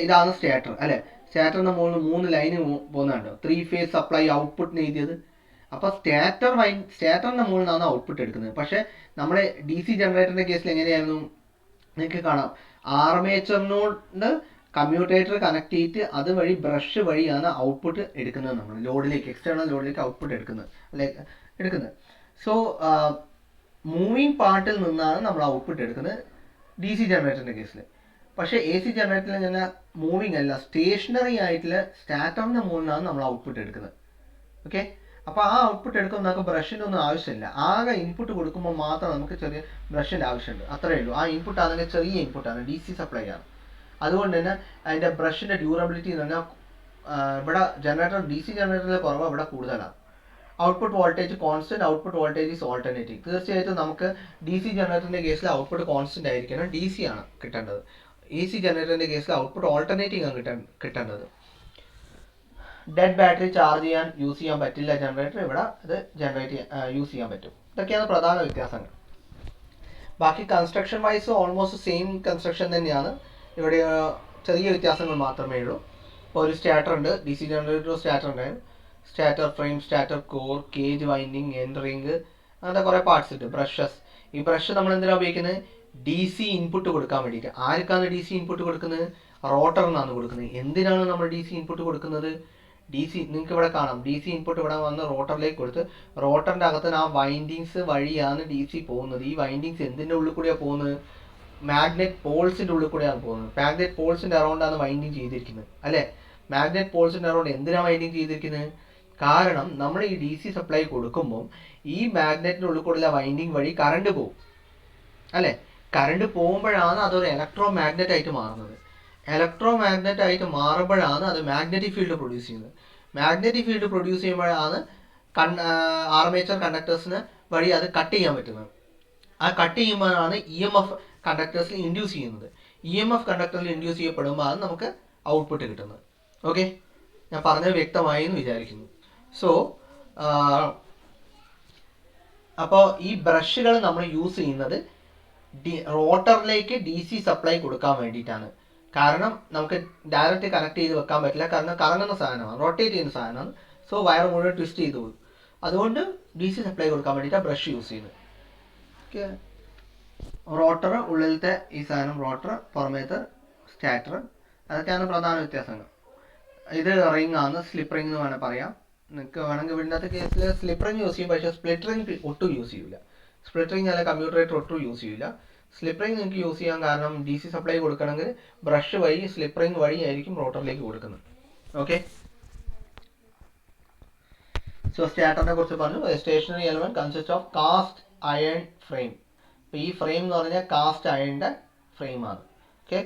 ഇതാണ് സ്റ്റാറ്റർ അല്ലേ. സ്റ്റാറ്ററിൻ്റെ മുകളിൽ 3 ലൈന് പോകുന്നുണ്ട്. 3 ഫേസ് സപ്ലൈ ഔട്ട്പുട്ടിന് എഴുതിയത്. അപ്പോൾ സ്റ്റാറ്ററിൻ്റെ മുകളിൽ നിന്നാണ് ഔട്ട്പുട്ട് എടുക്കുന്നത്. പക്ഷേ നമ്മുടെ DC ജനറേറ്ററിൻ്റെ കേസിൽ എങ്ങനെയായിരുന്നു? നിങ്ങൾക്ക് കാണാം, ആർമേച്ചറിനോട് കമ്മ്യൂട്ടേറ്റർ കണക്ട് ചെയ്തിട്ട് അതുവഴി ബ്രഷ് വഴിയാണ് ഔട്ട്പുട്ട് എടുക്കുന്നത്. നമ്മൾ ലോഡിലേക്ക്, എക്സ്റ്റേണൽ ലോഡിലേക്ക് ഔട്ട്പുട്ട് എടുക്കുന്നത്. സോ മൂവിങ് പാർട്ടിൽ നിന്നാണ് നമ്മൾ ഔട്ട്പുട്ട് എടുക്കുന്നത് DC ജനറേറ്ററിൻ്റെ കേസിൽ. പക്ഷേ AC ജനറേറ്ററിൽ ഇങ്ങനെ മൂവിങ് അല്ല, സ്റ്റേഷനറി ആയിട്ടുള്ള സ്റ്റാറ്ററിൻ്റെ മുകളിലാണ് നമ്മൾ ഔട്ട്പുട്ട് എടുക്കുന്നത്. ഓക്കെ, അപ്പോൾ ആ ഔട്ട്പുട്ട് എടുക്കുമ്പോൾ നമുക്ക് ബ്രഷിൻ്റെ ഒന്നും ആവശ്യമില്ല. ആകെ ഇൻപുട്ട് കൊടുക്കുമ്പോൾ മാത്രം നമുക്ക് ചെറിയ ബ്രഷിൻ്റെ ആവശ്യമുണ്ട്, അത്രയേ ഉള്ളൂ. ആ ഇൻപുട്ട് ആണെങ്കിൽ ചെറിയ ഇൻപുട്ടാണ്, DC സപ്ലൈ ആണ്. അതുകൊണ്ട് തന്നെ അതിൻ്റെ ബ്രഷിൻ്റെ ഡ്യൂറബിലിറ്റി എന്ന് പറഞ്ഞാൽ ഇവിടെ DC ജനറേറ്ററിൽ കുറവ്, ഇവിടെ കൂടുതലാണ്. Output voltage constant, output voltage is alternating. തീർച്ചയായിട്ടും നമുക്ക് ഡി സി ജനറേറ്ററിൻ്റെ കേസിൽ ഔട്ട്പുട്ട് കോൺസ്റ്റന്റ് ആയിരിക്കണം, ഡി സി ആണ് കിട്ടേണ്ടത്. എ സി ജനറേറ്ററിൻ്റെ കേസിൽ ഔട്ട്പുട്ട് ഓൾട്ടർനേറ്റിംഗ് ആണ് കിട്ടേണ്ടത്. ഡെഡ് ബാറ്ററി ചാർജ് ചെയ്യാൻ യൂസ് ചെയ്യാൻ പറ്റില്ല ജനറേറ്റർ, ഇവിടെ ഇത് യൂസ് ചെയ്യാൻ പറ്റും. ഇതൊക്കെയാണ് പ്രധാന വ്യത്യാസങ്ങൾ. ബാക്കി construction wise almost same construction തന്നെയാണ്. ഇവിടെ ചെറിയ വ്യത്യാസങ്ങൾ മാത്രമേ ഉള്ളൂ. ഇപ്പോൾ ഒരു സ്റ്റാർട്ടർ ഉണ്ട്, ഡി സി ജനറേറ്റർ സ്റ്റാർട്ടർ ഉണ്ടായിരുന്നു. Starter frame, starter core, cage winding, end ring, അങ്ങനത്തെ കുറേ പാർട്സ് ഉണ്ട്. ബ്രഷസ്, ഈ ബ്രഷ് നമ്മൾ എന്തിനാണ് ഉപയോഗിക്കുന്നത്? ഡി സി ഇൻപുട്ട് കൊടുക്കാൻ വേണ്ടിയിട്ട്. ആർക്കാണ് ഡി സി ഇൻപുട്ട് കൊടുക്കുന്നത്? റോട്ടറിനാണ് കൊടുക്കുന്നത്. എന്തിനാണ് നമ്മൾ ഡി സി ഇൻപുട്ട് കൊടുക്കുന്നത്? ഡി സി നിങ്ങൾക്ക് ഇവിടെ കാണാം, ഡി സി ഇൻപുട്ട് ഇവിടെ വന്ന് റോട്ടറിലേക്ക് കൊടുത്ത് റോട്ടറിൻ്റെ അകത്ത് ആ വൈൻഡിങ്സ് വഴിയാണ് ഡി സി പോകുന്നത്. ഈ വൈൻഡിങ്സ് എന്തിൻ്റെ ഉള്ളിൽ കൂടെയാണ് പോകുന്നത്? മാഗ്നറ്റ് പോൾസിൻ്റെ ഉള്ളിൽ കൂടെയാണ് പോകുന്നത്. മാഗ്നറ്റ് പോൾസിൻ്റെ അറൗണ്ടാണ് വൈൻഡിങ് ചെയ്തിരിക്കുന്നത്, അല്ലേ? മാഗ്നറ്റ് പോൾസിൻ്റെ അറൗണ്ട് എന്തിനാണ് വൈൻഡിങ് ചെയ്തിരിക്കുന്നത്? കാരണം നമ്മൾ ഈ ഡി സി സപ്ലൈ കൊടുക്കുമ്പോൾ ഈ മാഗ്നറ്റിൻ്റെ ഉള്ളിൽ കൂടെയുള്ള വൈൻഡിങ് വഴി കറണ്ട് പോകും, അല്ലേ? കറണ്ട് പോകുമ്പോഴാണ് അതൊരു ഇലക്ട്രോ മാഗ്നറ്റ് ആയിട്ട് മാറുന്നത്. ഇലക്ട്രോ മാഗ്നറ്റ് ആയിട്ട് മാറുമ്പോഴാണ് അത് മാഗ്നറ്റിക് ഫീൽഡ് പ്രൊഡ്യൂസ് ചെയ്യുന്നത്. മാഗ്നറ്റിക് ഫീൽഡ് പ്രൊഡ്യൂസ് ചെയ്യുമ്പോഴാണ് ആർമേച്ചർ കണ്ടക്ടേഴ്സിന് വഴി അത് കട്ട് ചെയ്യാൻ പറ്റുന്നത്. ആ കട്ട് ചെയ്യുമ്പോഴാണ് ഇ എം എഫ് കണ്ടക്ടേഴ്സിൽ ഇൻഡ്യൂസ് ചെയ്യുന്നത്. ഇ എം എഫ് കണ്ടക്ടറിൽ ഇൻഡ്യൂസ് ചെയ്യപ്പെടുമ്പോൾ ആണ് നമുക്ക് ഔട്ട്പുട്ട് കിട്ടുന്നത്. ഓക്കെ, ഞാൻ പറഞ്ഞത് വ്യക്തമായി എന്ന് വിചാരിക്കുന്നു. സോ അപ്പോൾ ഈ ബ്രഷുകൾ നമ്മൾ യൂസ് ചെയ്യുന്നത് റോട്ടറിലേക്ക് ഡി സി സപ്ലൈ കൊടുക്കാൻ വേണ്ടിയിട്ടാണ്. കാരണം നമുക്ക് ഡയറക്റ്റ് കണക്ട് ചെയ്ത് വെക്കാൻ പറ്റില്ല, കാരണം കറങ്ങുന്ന സാധനമാണ്, റൊട്ടേറ്റ് ചെയ്യുന്ന സാധനമാണ്. സോ വയർ മുഴുവൻ ട്വിസ്റ്റ് ചെയ്ത് പോകും. അതുകൊണ്ട് ഡി സി സപ്ലൈ കൊടുക്കാൻ വേണ്ടിയിട്ടാണ് ബ്രഷ് യൂസ് ചെയ്യുന്നത്. ഓക്കെ, റോട്ടർ ഉള്ളിലത്തെ ഈ സാധനം റോട്ടർ, പുറമേത്തെ സ്റ്റാർട്ടർ, അതൊക്കെയാണ് പ്രധാന വ്യത്യാസങ്ങൾ. ഇത് റിംഗ് ആണ്, സ്ലിപ്പ് റിംഗ് എന്ന് വേണമെങ്കിൽ പറയാം. നിങ്ങൾക്ക് വേണമെങ്കിൽ വീടിനകത്ത് കേസിൽ സ്ലിപ്പ് റിംഗ് യൂസ് ചെയ്യും, പക്ഷേ സ്പ്ലിറ്റ് റിംഗ് ഒട്ടും യൂസ് ചെയ്യില്ല. സ്പ്ലിറ്റ് റിംഗ് അല്ല കമ്മ്യൂട്ടറേറ്റർ ഒട്ടും യൂസ് ചെയ്യില്ല. സ്ലിപ്പ് റിംഗ് നിങ്ങൾക്ക് യൂസ് ചെയ്യാൻ കാരണം ഡി സി സപ്ലൈ കൊടുക്കണമെങ്കിൽ ബ്രഷ് വഴി സ്ലിപ്പ് റിംഗ് വഴി ആയിരിക്കും റോട്ടറിലേക്ക് കൊടുക്കുന്നത്. ഓക്കെ, സോ സ്റ്റാർട്ടറിനെ കുറിച്ച് പറഞ്ഞു. Stationary element consist of cast iron frame. അപ്പോൾ ഈ ഫ്രെയിം എന്ന് പറഞ്ഞാൽ കാസ്റ്റ് അയണിൻ്റെ ഫ്രെയിമാണ്. Okay,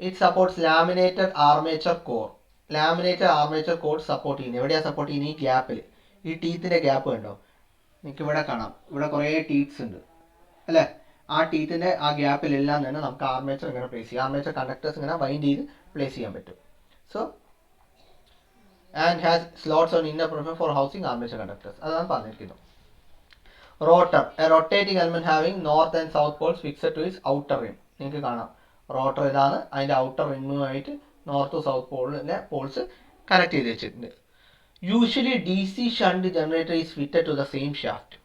it supports laminated armature core. Laminated armature core support ചെയ്യുന്നത് എവിടെയാണ് സപ്പോർട്ട് ചെയ്യുന്നത്? ഈ ഗ്യാപ്പിൽ, ഈ ടീത്തിൻ്റെ ഗ്യാപ്പ് കണ്ടോ? നിങ്ങൾക്ക് ഇവിടെ കാണാം, ഇവിടെ കുറേ ടീത്ത്സ് ഉണ്ട്, അല്ലേ? ആ ടീത്തിൻ്റെ ആ ഗ്യാപ്പിലെല്ലാം തന്നെ നമുക്ക് ആർമേച്ചർ ഇങ്ങനെ പ്ലേസ് ചെയ്യാം. ആർമേച്ചർ കണ്ടക്ടേഴ്സ് ഇങ്ങനെ വൈൻഡ് ചെയ്ത് പ്ലേസ് ചെയ്യാൻ പറ്റും. So and has slots on inner peripheral for housing armature conductors. അതാണ് പറഞ്ഞിരിക്കുന്നത്. Rotor, a rotating element having north and south poles fixed to its outer rim. നിങ്ങൾക്ക് കാണാം, റോട്ടർ ഇതാണ്, അതിൻ്റെ ഔട്ടർ റിമ്മുമായിട്ട് നോർത്ത് സൗത്ത് പോളിലെ പോൾസ് കണക്ട് ചെയ്ത് വെച്ചിട്ടുണ്ട്. Usually D C shunt generator is fitted to the same shaft.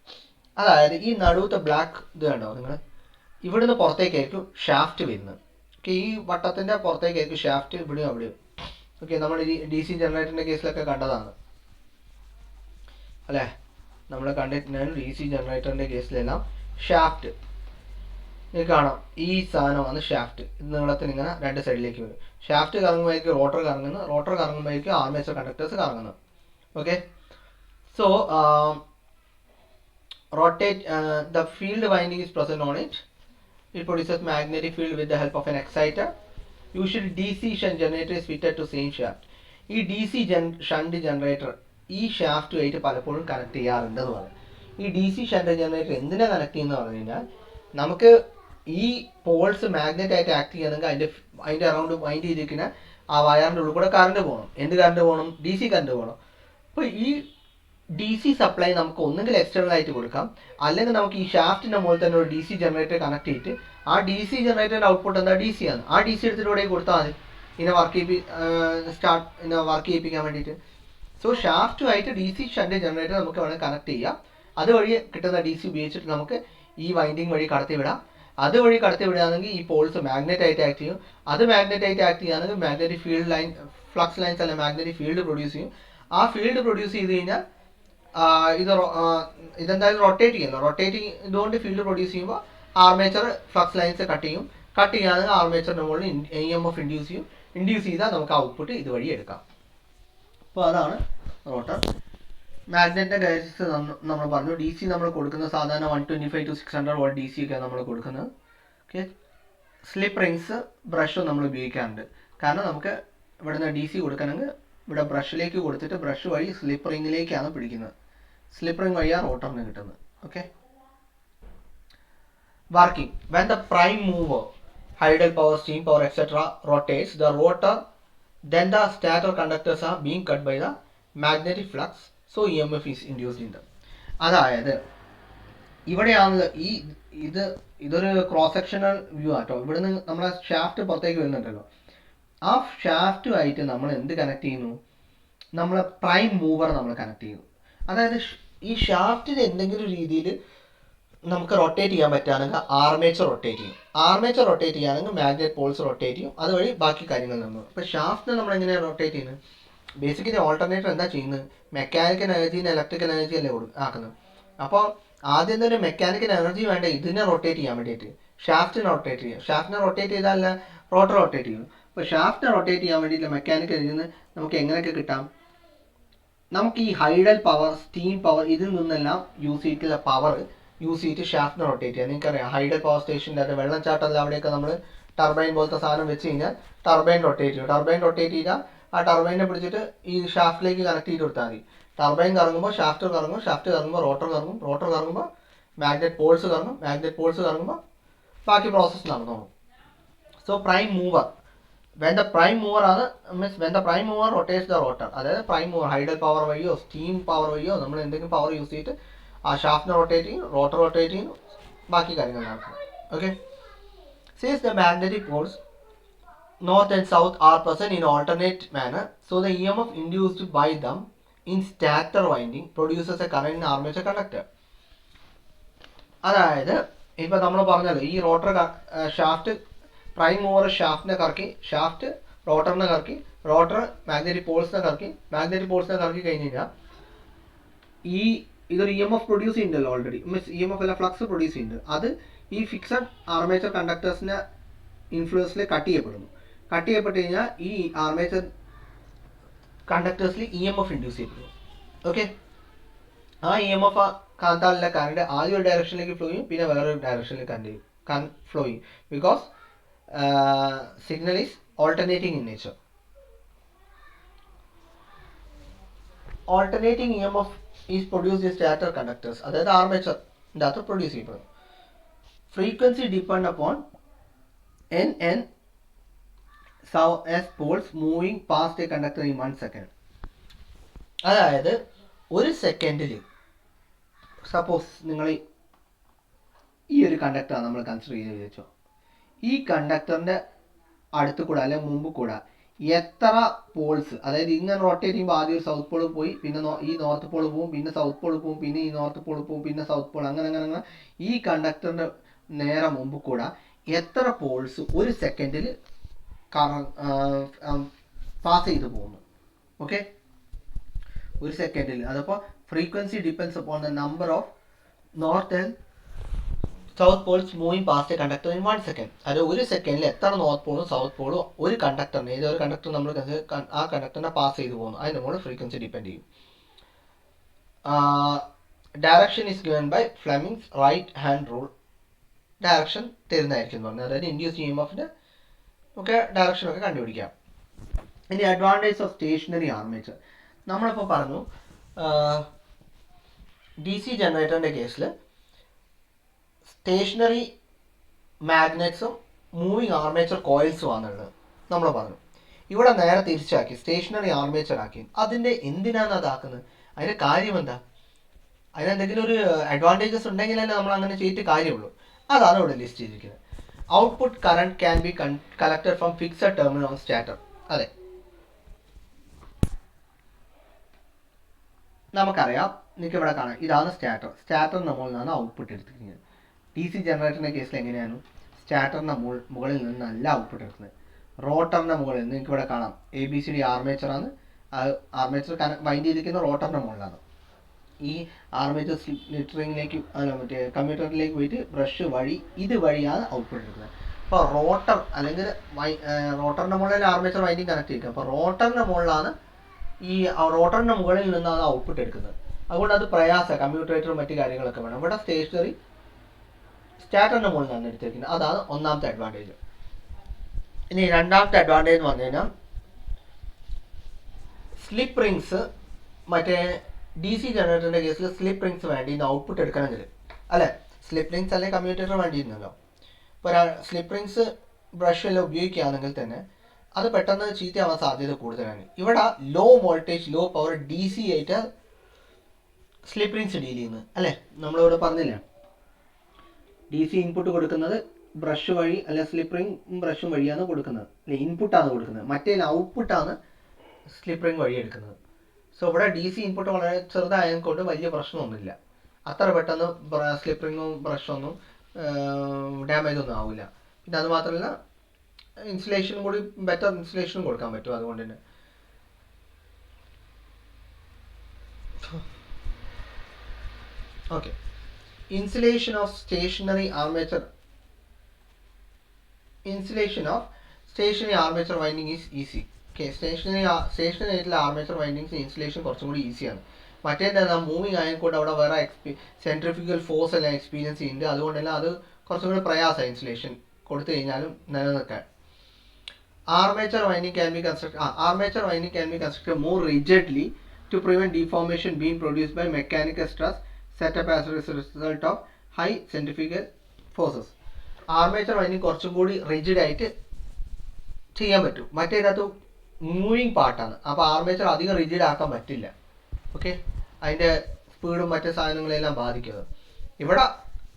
അതായത് ഈ നടുവത്തെ ബ്ലാക്ക് ഇത് കണ്ടോ നിങ്ങൾ? ഇവിടുന്ന് പുറത്തേക്കായിരിക്കും ഷാഫ്റ്റ് വരുന്നത്. ഓക്കെ, ഈ വട്ടത്തിൻ്റെ പുറത്തേക്കായിരിക്കും ഷാഫ്റ്റ് ഇവിടെയും അവിടെയും. ഓക്കെ, നമ്മൾ ഈ ഡി സി ജനറേറ്ററിൻ്റെ കേസിലൊക്കെ കണ്ടതാണ്, അല്ലേ? നമ്മൾ കണ്ടിട്ടുണ്ടായിരുന്നു ഡി സി ജനറേറ്ററിൻ്റെ കേസിലെല്ലാം ഷാഫ്റ്റ് നിങ്ങൾക്ക് കാണാം. ഈ സാധനമാണ് ഷാഫ്റ്റ്. ഇത് നീളത്തിന് ഇങ്ങനെ രണ്ട് സൈഡിലേക്ക് വരും. ഷാഫ്റ്റ് കറങ്ങുമ്പോഴേക്കും റോട്ടർ കറങ്ങുന്നു, റോട്ടർ കറങ്ങുമ്പോഴേക്കും ആർമേച്ചർ കണ്ടക്ടേഴ്സ് കറങ്ങുന്നു. Okay, so rotate the field winding is present on it. It produces magnetic field with the help of an exciter. Usually DC shunt generator is fitted to same shaft. ഈ D C shunt generator ഈ ഷാഫ്റ്റുമായിട്ട് പലപ്പോഴും connect ചെയ്യാറുണ്ടെന്ന് പറയാം. ഈ D C shunt generator എന്തിനാണ് connect ചെയ്യുന്നത് പറഞ്ഞു കഴിഞ്ഞാൽ, നമുക്ക് ഈ പോൾസ് മാഗ്നറ്റ് ആയിട്ട് ആക്ട് ചെയ്യണമെങ്കിൽ അതിൻ്റെ അറൗണ്ട് വൈൻഡ് ചെയ്തിരിക്കുന്ന ആ വയറിൻ്റെ ഉള്ളിൽ കൂടെ കറണ്ട് പോകണം. എന്ത് കറണ്ട് പോകണം? ഡി സി കറണ്ട് പോകണം. അപ്പോൾ ഈ ഡി സി സപ്ലൈ നമുക്ക് ഒന്നുകിൽ എക്സ്റ്റേണൽ ആയിട്ട് കൊടുക്കാം, അല്ലെങ്കിൽ നമുക്ക് ഈ ഷാഫ്റ്റിൻ്റെ മുകളിൽ തന്നെ ഒരു ഡി സി ജനറേറ്റർ കണക്ട് ചെയ്തിട്ട് ആ ഡി സി ജനറേറ്ററിൻ്റെ ഔട്ട്പുട്ട് എന്താ? ഡി സി ആണ്. ആ ഡി സി എടുത്തിട്ട് ഇവിടെ കൊടുത്താൽ മതി ഇതിനെ വർക്ക് ചെയ്യിപ്പിക്കാൻ വേണ്ടിയിട്ട്. സോ ഷാഫ്റ്റുമായിട്ട് ഡി സി ഷണ്ട് ജനറേറ്റർ നമുക്ക് വേണമെങ്കിൽ കണക്ട് ചെയ്യാം. അതുവഴി കിട്ടുന്ന ഡി സി ഉപയോഗിച്ചിട്ട് നമുക്ക് ഈ വൈൻഡിങ് വഴി കടത്തി വിടാം. അതുവഴി കടത്തി വിടുകയാണെങ്കിൽ ഈ പോൾസ് മാഗ്നറ്റ് ആയിട്ട് ആക്ട് ചെയ്യും. അത് മാഗ്നറ്റ് ആയിട്ട് ആക്ട് ചെയ്യുകയാണെങ്കിൽ magnetic field line, flux lines അല്ല മാഗ്നറ്റിക് ഫീൽഡ് പ്രൊഡ്യൂസ് ചെയ്യും. ആ ഫീൽഡ് പ്രൊഡ്യൂസ് ചെയ്ത് കഴിഞ്ഞാൽ ഇതെന്തായാലും റൊട്ടേറ്റ് ചെയ്യുന്നു. റൊട്ടേറ്റിംഗ് ഇതുകൊണ്ട് ഫീൽഡ് പ്രൊഡ്യൂസ് ചെയ്യുമ്പോൾ ആർമേച്ചർ ഫ്ലക്സ് ലൈൻസ് കട്ട് ചെയ്യും. കട്ട് ചെയ്യുകയാണെങ്കിൽ ആർമേച്ചറിൻ്റെ മുകളിൽ ഇ എം എഫ് ഇൻഡ്യൂസ് ചെയ്യും. ഇൻഡ്യൂസ് ചെയ്താൽ നമുക്ക് ഔട്ട്പുട്ട് ഇതുവഴി എടുക്കാം. അപ്പോൾ അതാണ് റോട്ടർ. മാഗ്നറ്റിൻ്റെ കേസ് നമ്മൾ പറഞ്ഞു. ഡി സി നമ്മൾ കൊടുക്കുന്നത് സാധാരണ 125 to 600 വോൾട്ട് ഡി സി ഒക്കെയാണ് നമ്മൾ കൊടുക്കുന്നത്. ഓക്കെ, സ്ലിപ്പ് റിങ്സ് ബ്രഷും നമ്മൾ ഉപയോഗിക്കാറുണ്ട്. കാരണം നമുക്ക് ഇവിടെ നിന്ന് ഡി സി കൊടുക്കണമെങ്കിൽ ഇവിടെ ബ്രഷിലേക്ക് കൊടുത്തിട്ട് ബ്രഷ് വഴി സ്ലിപ്പ് റിങ്ങിലേക്കാണ് പിടിക്കുന്നത്. സ്ലിപ്പ് റിംഗ് വഴിയാണ് റോട്ടറിന് കിട്ടുന്നത്. Okay. Working when the prime mover hydel power, steam power etcetera rotates the rotor, then the stator conductors are being cut by the magnetic flux, so EMF is induced in them. അതായത് ഇവിടെയാണല്ലോ ഇതൊരു cross sectional view ആട്ടോ. ഇവിടുന്ന് നമ്മളെ shaft പുറത്തേക്ക് വരുന്നുണ്ടല്ലോ. ആ ഷാഫ്റ്റുമായിട്ട് നമ്മൾ എന്ത് കണക്ട് ചെയ്യുന്നു? നമ്മൾ പ്രൈം മൂവർ നമ്മൾ കണക്ട് ചെയ്യുന്നു. അതായത് ഈ ഷാഫ്റ്റിന് എന്തെങ്കിലും രീതിയിൽ നമുക്ക് റൊട്ടേറ്റ് ചെയ്യാൻ പറ്റുകയാണെങ്കിൽ ആർമേച്ചർ റൊട്ടേറ്റ് ചെയ്യും. ആർമേച്ചർ റൊട്ടേറ്റ് ചെയ്യുകയാണെങ്കിൽ മാഗ്നറ്റ് പോൾസ് റൊട്ടേറ്റ് ചെയ്യും. അതുവഴി ബാക്കി കാര്യങ്ങൾ നമ്മൾ. അപ്പോൾ ഷാഫ്റ്റിനെ നമ്മൾ എങ്ങനെയാണ് റൊട്ടേറ്റ് ചെയ്യുന്നത്? ബേസിക്കലി ഓൾട്ടർനേറ്റർ എന്താ ചെയ്യുന്നത്? മെക്കാനിക്കൽ എനർജീനെ ഇലക്ട്രിക്കൽ എനർജി അല്ലേ ആക്കുന്നത്. അപ്പോൾ ആദ്യം തന്നെ മെക്കാനിക്കൽ എനർജി വേണ്ട ഇതിനെ റൊട്ടേറ്റ് ചെയ്യാൻ വേണ്ടിയിട്ട് ഷാഫ്റ്റിനെ റൊട്ടേറ്റ് ചെയ്യും. ഷാഫ്റ്റിനെ റൊട്ടേറ്റ് ചെയ്താലല്ല റോട്ടർ റൊട്ടേറ്റ് ചെയ്യും. അപ്പോൾ ഷാഫ്റ്റിനെ റൊട്ടേറ്റ് ചെയ്യാൻ വേണ്ടിയിട്ട് മെക്കാനിക്കൽ എനർജിയിൽ നിന്ന് നമുക്ക് എങ്ങനെയൊക്കെ കിട്ടാം? നമുക്ക് ഈ ഹൈഡൽ പവർ, സ്റ്റീം പവർ, ഇതിൽ നിന്നെല്ലാം യൂസ് ചെയ്തിട്ടുള്ള പവർ യൂസ് ചെയ്തിട്ട് ഷാഫ്റ്റിനെ റൊട്ടേറ്റ് ചെയ്യുക. നിങ്ങൾക്കറിയാം ഹൈഡൽ പവർ സ്റ്റേഷൻ്റെ അത് വെള്ളച്ചാട്ടമല്ല, അവിടെയൊക്കെ നമ്മൾ ടർബൈൻ പോലത്തെ സാധനം വെച്ച് കഴിഞ്ഞാൽ ടർബൈൻ റൊട്ടേറ്റ് ചെയ്യും. ടർബൈൻ റൊട്ടേറ്റ് ചെയ്താൽ ആ ടർബൈനെ പിടിച്ചിട്ട് ഈ ഷാഫ്റ്റിലേക്ക് കണക്ട് ചെയ്ത് കൊടുത്താൽ മതി. ടർബൈൻ കറങ്ങുമ്പോൾ ഷാഫ്റ്റ് കറങ്ങും, ഷാഫ്റ്റ് കറങ്ങുമ്പോൾ റോട്ടർ കറങ്ങും, റോട്ടർ കറങ്ങുമ്പോൾ മാഗ്നറ്റ് പോൾസ് കറങ്ങും, മാഗ്നറ്റ് പോൾസ് കറങ്ങുമ്പോൾ ബാക്കി പ്രോസസ്സ് നടന്നോളും. So prime mover when the prime mover when the prime mover rotates the rotor, അതായത് പ്രൈം മൂവർ ഹൈഡൽ പവർ വഴിയോ സ്റ്റീം പവർ വഴിയോ നമ്മൾ എന്തെങ്കിലും പവർ യൂസ് ചെയ്തിട്ട് ആ ഷാഫ്റ്റിനെ റൊട്ടേറ്റ് ചെയ്യും, റോട്ടർ റൊട്ടേറ്റ് ചെയ്യും, ബാക്കി കാര്യങ്ങൾ നടക്കും. Okay. Since the magnetic poles north and south are present in alternate manner, so the EMF induced by them in stator winding produces a current in armature conductor. അതായത് ഇപ്പോൾ നമ്മൾ പറഞ്ഞല്ലോ ഈ റോട്ടർ ഷാഫ്റ്റ് പ്രൈം മൂവർ ഷാഫ്റ്റിനെ കറക്കി, shaft റോട്ടറിനെ കറക്കി, rotor magnetic പോൾസിനെ കറക്കി, magnetic പോൾസിനെ കറക്കി കഴിഞ്ഞ് കഴിഞ്ഞാൽ ഇതൊരു EMF പ്രൊഡ്യൂസ് ചെയ്യുന്നുണ്ടല്ലോ ഓൾറെഡി. മീൻസ് EMF അല്ല, ഫ്ലക്സ് പ്രൊഡ്യൂസ് ചെയ്യുന്നുണ്ട്. അത് ഈ ഫിക്സഡ് ആർമേച്ചർ കണ്ടക്ടേഴ്സിനെ ഇൻഫ്ലുവൻസിൽ കട്ട് ചെയ്യപ്പെടുന്നു. കട്ട് ചെയ്യപ്പെട്ട് കഴിഞ്ഞാൽ ഈ ആർമേച്ചർ കണ്ടക്ടേഴ്സിൽ EMF ഇൻഡ്യൂസ് ചെയ്യപ്പെടുന്നു. ഓക്കെ. ആ EMF കാന്താളിലെ കറണ്ട് ആദ്യം ഒരു ഡയറക്ഷനിലേക്ക് ഫ്ലോ ചെയ്യും, പിന്നെ വേറൊരു ഡയറക്ഷനിലേക്ക് ഫ്ലോ ചെയ്യും. Because signal is alternating in nature. Alternating EMF is produced in stator conductors, അതായത് ആർമേച്ചർ അകത്ത് പ്രൊഡ്യൂസ് ചെയ്യപ്പെടും. Frequency depend upon n as poles moving past a conductor in 1 second. അതായത് ഒരു സെക്കൻഡിൽ സപ്പോസ് നിങ്ങൾ ഈ ഒരു കണ്ടക്ടർ നമ്മൾ കൺസിഡർ ചെയ്ത് വെച്ചോ. ഈ കണ്ടക്ടറിൻ്റെ അടുത്ത് കൂടെ അല്ലെങ്കിൽ മുമ്പ് കൂടെ എത്ര പോൾസ്, അതായത് ഇങ്ങനെ റൊട്ടേറ്റ് ചെയ്യുമ്പോൾ ആദ്യം ഒരു സൗത്ത് പോൾ പോയി, പിന്നെ ഈ നോർത്ത് പോൾ പോവും, പിന്നെ സൗത്ത് പോൾ പോവും, പിന്നെ ഈ നോർത്ത് പോൾ പോവും, പിന്നെ സൗത്ത് പോൾ, അങ്ങനെ ഈ കണ്ടക്ടറിൻ്റെ നേരെ മുമ്പ് കൂടെ എത്ര പോൾസ് ഒരു സെക്കൻഡിൽ പാസ് ചെയ്ത് പോകുന്നു. ഓക്കെ. ഒരു സെക്കൻഡിൽ. അതപ്പോൾ frequency depends upon the number of north and south Paul's moving past A conductor in 1 second. അത് ഒരു സെക്കൻഡിൽ എത്ര നോർത്ത് പോളും സൗത്ത് പോളും ഒരു കണ്ടക്ടറിന്, ഏതൊരു കണ്ടക്ടർ നമ്മൾ ആ കണ്ടക്ടറിനെ പാസ് ചെയ്ത് പോകുന്നു, അതിന് നമ്മൾ ഫ്രീക്വൻസി ഡിപ്പെൻഡ് ചെയ്യും. Direction is given by Fleming's right hand rule. Direction തരുന്നതായിരിക്കും എന്ന് പറഞ്ഞാൽ, അതായത് ഇൻഡ്യൂസ് EMFന്റെ ഒക്കെ ഡയറക്ഷനൊക്കെ കണ്ടുപിടിക്കാം. ഇനി അഡ്വാൻറ്റേജ് ഓഫ് സ്റ്റേഷനറി ആർമേച്ചർ. നമ്മളിപ്പോൾ പറഞ്ഞു DC ജനറേറ്ററിൻ്റെ കേസിൽ സ്റ്റേഷനറി മാഗ്നറ്റ്സും മൂവിങ് ആർമേച്ചർ കോയിൽസും ആണുള്ളത് നമ്മൾ പറഞ്ഞു. ഇവിടെ നേരെ തിരിച്ചാക്കി സ്റ്റേഷനറി ആർമേച്ചർ ആക്കി. അതിൻ്റെ എന്തിനാണ് അതാക്കുന്നത്? അതിൻ്റെ കാര്യം എന്താ? അതിനെന്തെങ്കിലും ഒരു അഡ്വാൻറ്റേജസ് ഉണ്ടെങ്കിൽ തന്നെ നമ്മൾ അങ്ങനെ ചെയ്തിട്ട് കാര്യമുള്ളൂ. അതാണ് ഇവിടെ ലിസ്റ്റ് ചെയ്തിരിക്കുന്നത്. Output current can be collected from fixed terminal on stator. അതെ, നമുക്കറിയാം. നിങ്ങൾക്ക് ഇവിടെ കാണാം, ഇതാണ് സ്റ്റാറ്റർ. സ്റ്റാറ്ററിൻ്റെ മുകളിൽ നിന്നാണ് ഔട്ട്പുട്ട് എടുത്തിരിക്കുന്നത്. DC ജനറേറ്ററിൻ്റെ കേസിൽ എങ്ങനെയാണ്? സ്റ്റാറ്ററിൻ്റെ മുകളിൽ നിന്നല്ല ഔട്ട്പുട്ട് എടുക്കുന്നത്, റോട്ടറിൻ്റെ മുകളിൽ നിന്ന്. നിങ്ങൾക്ക് ഇവിടെ കാണാം ABCD ആർമേച്ചറാണ്. ആർമേച്ചർ വൈൻഡ് ചെയ്തിരിക്കുന്ന റോട്ടറിൻ്റെ മുകളിലാണ്. ഈ ആർമേച്ചർ സ്ലിറ്ററിങ്ങിലേക്ക് മറ്റേ കമ്പ്യൂട്ടറിലേക്ക് പോയിട്ട് ബ്രഷ് വഴി ഇതുവഴിയാണ് ഔട്ട്പുട്ട് എടുക്കുന്നത്. അപ്പോൾ റോട്ടർ അല്ലെങ്കിൽ റോട്ടറിൻ്റെ മുകളിൽ ആർമേച്ചർ വൈൻഡിങ് കണക്ട് ചെയ്തിരിക്കുക. അപ്പോൾ റോട്ടറിൻ്റെ മുകളിലാണ് റോട്ടറിൻ്റെ മുകളിൽ നിന്നാണ് ഔട്ട്പുട്ട് എടുക്കുന്നത്. അതുകൊണ്ട് അത് പ്രയാസം, കമ്മ്യൂട്ടറേറ്ററും മറ്റു കാര്യങ്ങളൊക്കെ വേണം. ഇവിടെ സ്റ്റേഷനറി സ്റ്റാറ്ററിൻ്റെ മുകളിൽ നിന്നാണ് എടുത്തിരിക്കുന്നത്. അതാണ് ഒന്നാമത്തെ അഡ്വാൻറ്റേജ്. ഇനി രണ്ടാമത്തെ അഡ്വാൻറ്റേജ് എന്ന് പറഞ്ഞു കഴിഞ്ഞാൽ സ്ലിപ്പ് റിങ്സ് മറ്റേ ഡി സി ജനറേറ്ററിൻ്റെ കേസിൽ സ്ലിപ്പ് റിങ്സ് വേണ്ടി ഔട്ട്പുട്ട് എടുക്കണമെങ്കിൽ അല്ലേ, സ്ലിപ്പ് റിങ്സ് അല്ലെങ്കിൽ കമ്മ്യൂട്ടേറ്റർ വേണ്ടിയിരുന്നല്ലോ. ഇപ്പോൾ സ്ലിപ്പ് റിങ്സ് ബ്രഷ് എല്ലാം ഉപയോഗിക്കുകയാണെങ്കിൽ തന്നെ അത് പെട്ടെന്ന് ചീത്തയാവാൻ സാധ്യത കൂടുതലാണ്. ഇവിടെ low voltage low power D C ആയിട്ട് സ്ലിപ്പ് റിങ്സ് ഡീൽ ചെയ്യുന്നത് അല്ലേ. നമ്മളിവിടെ പറഞ്ഞില്ലേ, ഡി സി ഇൻപുട്ട് കൊടുക്കുന്നത് ബ്രഷ് വഴി അല്ലെ സ്ലിപ്പ് റിങ് ബ്രഷും വഴിയാണ് കൊടുക്കുന്നത് അല്ലെ, ഇൻപുട്ടാണ് കൊടുക്കുന്നത്. മറ്റേ ഔട്ട്പുട്ടാണ് സ്ലിപ്പ് റിങ് വഴി എടുക്കുന്നത്. സോ ഇവിടെ ഡി സി ഇൻപുട്ട് വളരെ ചെറുതായതുകൊണ്ട് വലിയ പ്രശ്നമൊന്നുമില്ല. അത്ര പെട്ടെന്ന് സ്ലിപ്പ് റിങ്ങും ബ്രഷൊന്നും ഡാമേജ് ഒന്നും ആവില്ല. പിന്നെ അത് മാത്രമല്ല ഇൻസുലേഷൻ കൂടി ബെറ്റർ ഇൻസുലേഷനും കൊടുക്കാൻ പറ്റും. അതുകൊണ്ട് തന്നെ okay. Insulation of stationary armature winding is easy. Okay, stationary ആയിട്ടുള്ള ആർമേച്ചർ വൈൻഡിങ്സ് ഇൻസുലേഷൻ കുറച്ചും കൂടി ഈസിയാണ്. മറ്റേന്താ മൂവിങ് ആയതുകൊണ്ട് അവിടെ വേറെ സെൻട്രിഫ്യൂഗൽ ഫോഴ്സ് എല്ലാം എക്സ്പീരിയൻസ് ചെയ്യുന്നുണ്ട്. അതുകൊണ്ട് തന്നെ അത് കുറച്ചും കൂടി പ്രയാസമാണ് ഇൻസുലേഷൻ കൊടുത്തു കഴിഞ്ഞാലും നിലനിൽക്കാൻ. Armature winding can be constructed more rigidly to prevent deformation being produced by mechanical stress set up as a result of high centrifugal forces. Armature winding കുറച്ചും കൂടി റിജിഡ് ആയിട്ട് ചെയ്യാൻ പറ്റും. മറ്റേതിനകത്ത് മൂവിങ് പാർട്ടാണ്. അപ്പോൾ ആർമേച്ചർ അധികം റിജിഡ് ആക്കാൻ പറ്റില്ല. ഓക്കെ, അതിൻ്റെ സ്പീഡും മറ്റു സാധനങ്ങളെല്ലാം ബാധിക്കുന്നത്. ഇവിടെ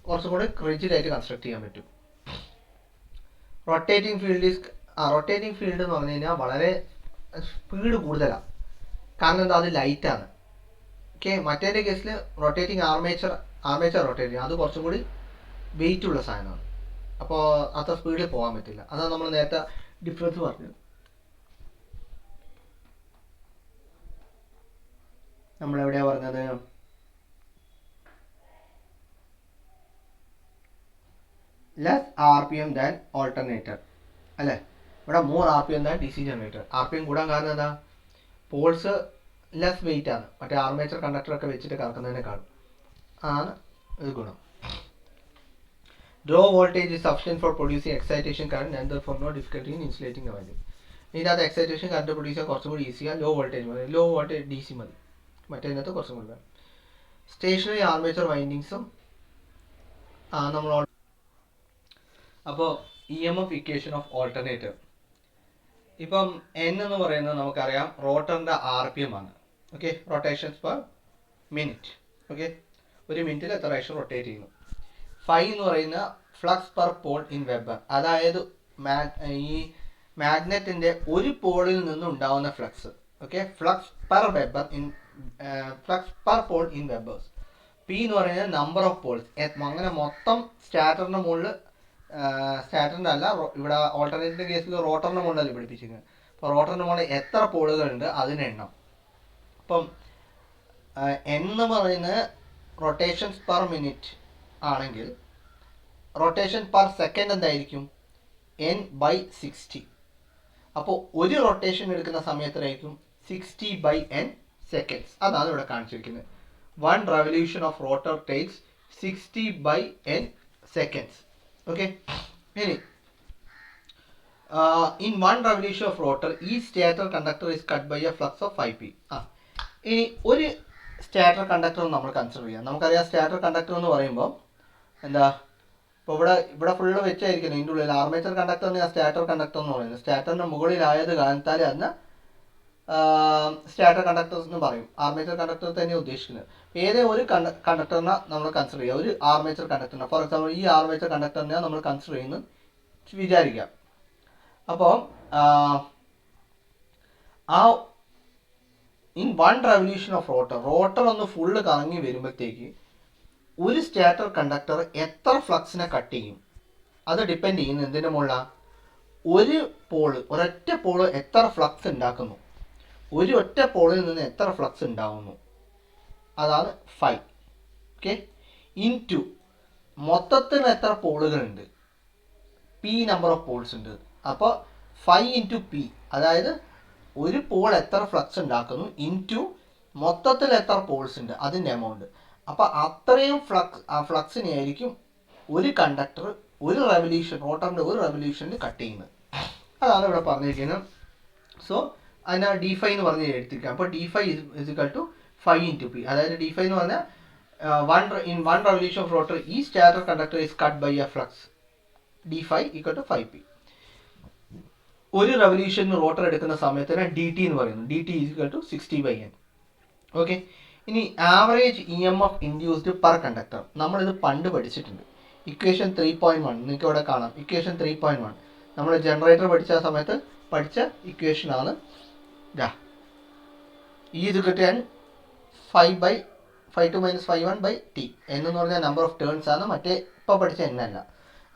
കുറച്ചും കൂടി റിജിഡ് ആയിട്ട് കൺസ്ട്രക്ട് ചെയ്യാൻ പറ്റും. റൊട്ടേറ്റിംഗ് ഫീൽഡ് എന്ന് പറഞ്ഞു കഴിഞ്ഞാൽ വളരെ സ്പീഡ് കൂടുതലാണ്. കാരണം എന്താ, അത് ലൈറ്റാണ്. ഓക്കെ, മറ്റേൻ്റെ കേസിൽ റൊട്ടേറ്റിംഗ് ആർമേച്ചർ റൊട്ടേറ്റിംഗ് അത് കുറച്ചും കൂടി വെയിറ്റ് ഉള്ള സാധനമാണ്. അപ്പോൾ അത്ര സ്പീഡിൽ പോകാൻ പറ്റില്ല. അതാണ് നമ്മൾ നേരത്തെ ഡിഫറൻസ് പറഞ്ഞത്. നമ്മളെവിടെയാണ് പറഞ്ഞത്, less R P M than alternator അല്ലേ. ഇവിടെ more R P M than D C generator. R P M കൂടാൻ കാരണം എന്താ, പോൾസ് ലെസ് വെയിറ്റ് ആണ്. മറ്റേ ആർമേച്ചർ കണ്ടക്ടറൊക്കെ വെച്ചിട്ട് കറക്കുന്നതിനേക്കാളും ആണ് ഇത് ഗുണം. Low voltage is sufficient for producing excitation current and therefore no difficulty in insulating the winding. ഇതിനകത്ത് എക്സൈറ്റേഷൻ കറണ്ട് പ്രൊഡ്യൂസ് ചെയ്യാൻ കുറച്ചും കൂടി ഈസിയാണ്. ലോ വോൾട്ടേജ് ഡി സി മതി. മറ്റേതിനകത്ത് കുറച്ചും കൂടി വേണം. സ്റ്റേഷനറി ആർമേച്ചർ വൈൻഡിങ്സും നമ്മൾ. അപ്പോൾ E M F equation of alternator. ഇപ്പം എൻ എന്ന് പറയുന്നത് നമുക്കറിയാം റോട്ടറിൻ്റെ ആർ പി എം ആണ്. Okay, rotations per minute. Okay, ഒരു മിനിറ്റിൽ എത്ര പ്രാവശ്യം റൊട്ടേറ്റ് ചെയ്യുന്നു. ഫൈ എന്ന് പറയുന്ന flux per pole in weber. അതായത് ഈ മാഗ്നറ്റിൻ്റെ ഒരു പോളിൽ നിന്ന് ഉണ്ടാവുന്ന flux. Okay, flux per pole in webers. P എന്ന് പറയുന്നത് നമ്പർ ഓഫ് പോൾസ്. അങ്ങനെ മൊത്തം സ്റ്റാറ്ററിൻ്റെ മുകളിൽ, സ്റ്റാറ്ററിൻ്റെ അല്ല, ഇവിടെ ഓൾട്ടർനേറ്ററിൻ്റെ കേസിൽ റോട്ടറിൻ്റെ മുകളിലല്ല പിടിപ്പിച്ചിരിക്കുന്നത്. അപ്പോൾ റോട്ടറിൻ്റെ മുകളിൽ എത്ര പോളുകളുണ്ട് അതിന് എണ്ണം. അപ്പം എന്ന് പറയുന്നത് റൊട്ടേഷൻസ് പെർ മിനിറ്റ് ആണെങ്കിൽ റൊട്ടേഷൻ പെർ സെക്കൻഡ് എന്തായിരിക്കും, n/60. അപ്പോൾ ഒരു റൊട്ടേഷൻ എടുക്കുന്ന സമയത്തായിരിക്കും 60/n സെക്കൻഡ്സ്. അതാണ് ഇവിടെ കാണിച്ചിരിക്കുന്നത്. 1 revolution of rotor takes 60/n seconds. Okay, ഇനി in 1 revolution of rotor each stator conductor is cut by a flux of 5p. ഇനി ഒരു സ്റ്റാറ്റർ കണ്ടക്ടർ നമ്മൾ കൺസിഡർ ചെയ്യാം. നമുക്കറിയാം സ്റ്റാറ്റർ കണ്ടക്ടർ എന്ന് പറയുമ്പോൾ എന്താ, ഇപ്പോൾ ഇവിടെ ഫുള്ള് വെച്ചായിരിക്കണം ഇതിൻ്റെ ഉള്ളിൽ. ആർമേച്ചർ കണ്ടക്ടറിന് സ്റ്റാറ്റർ കണ്ടക്ടർ എന്ന് പറയുന്നത് സ്റ്റാറ്ററിൻ്റെ മുകളിലായത് കാരണത്താൽ അതിന് സ്റ്റാറ്റർ കണ്ടക്ടേഴ്സ് എന്ന് പറയും. ആർമേച്ചർ കണ്ടക്ടർ തന്നെ ഉദ്ദേശിക്കുന്നത്. ഏതേ ഒരു കണ്ടക്ടറിനെ നമ്മൾ കൺസിഡർ ചെയ്യുക, ഒരു ആർമേച്ചർ കണ്ടക്ടറിനെ. ഫോർ എക്സാമ്പിൾ ഈ ആർമേച്ചർ കണ്ടക്ടറിനെ നമ്മൾ കൺസിഡർ ചെയ്യുന്നത് വിചാരിക്കാം. അപ്പോൾ ഇൻ 1 revolution of റോട്ടർ ഒന്ന് ഫുള്ള് കറങ്ങി വരുമ്പോഴത്തേക്ക് ഒരു സ്റ്റാറ്റർ കണ്ടക്ടർ എത്ര ഫ്ലക്സിനെ കട്ട് ചെയ്യും അത് ഡിപ്പെൻഡ് ചെയ്യുന്നത് എന്തിൻ്റെ മുകളിലാണ്, ഒരൊറ്റ പോള് എത്ര ഫ്ലക്സ് ഉണ്ടാക്കുന്നു, ഒരു ഒറ്റ പോളിൽ നിന്ന് എത്ര ഫ്ലക്സ് ഉണ്ടാകുന്നു, അതാണ് ഫൈ. ഓക്കെ, ഇൻറ്റു മൊത്തത്തിൽ എത്ര പോളുകളുണ്ട്, പി നമ്പർ ഓഫ് പോൾസ് ഉണ്ട്. അപ്പോൾ 5 × p, അതായത് ഒരു പോൾ എത്ര ഫ്ലക്സ് ഉണ്ടാക്കുന്നു ഇൻറ്റു മൊത്തത്തിൽ എത്ര പോൾസ് ഉണ്ട് അതിൻ്റെ എമൗണ്ട്. അപ്പോൾ അത്രയും ഫ്ലക്സിനെ ആയിരിക്കും ഒരു കണ്ടക്ടർ ഒരു റെവല്യൂഷൻ, റോട്ടറിൻ്റെ ഒരു റെവല്യൂഷനിൽ കട്ട് ചെയ്യുന്നത്. അതാണ് ഇവിടെ പറഞ്ഞിരിക്കുന്നത്. സോ അതിനെ d5 എന്ന് പറഞ്ഞ് എടുത്തിരിക്കാം. അപ്പോൾ d5 = ഫൈ ഇൻറ്റു പി. അതായത് ഡി ഫൈ എന്ന് പറഞ്ഞാൽ in one revolution of rotor each stator conductor is cut by a flux d phi equal to phi p. ഒരു റെവല്യൂഷൻ റോട്ടർ എടുക്കുന്ന സമയത്തിന് ഡി ടി എന്ന് പറയുന്നു. D T equal to 60/n. Okay, ഇനി average E M F induced per conductor നമ്മളിത് പണ്ട് പഠിച്ചിട്ടുണ്ട്. Equation 3.1 നിങ്ങൾക്ക് ഇവിടെ കാണാം. ഇക്വേഷൻ 3.1 നമ്മൾ ജനറേറ്റർ പഠിച്ച സമയത്ത് പഠിച്ച ഇക്വേഷൻ ആണ്. ഇ ഇത് കിട്ടിയാൽ 5/2 - 5/1/t എന്ന് പറഞ്ഞാൽ നമ്പർ ഓഫ് ടേൺസ് ആണ്. മറ്റേ ഇപ്പോൾ പഠിച്ച എൻ അല്ല.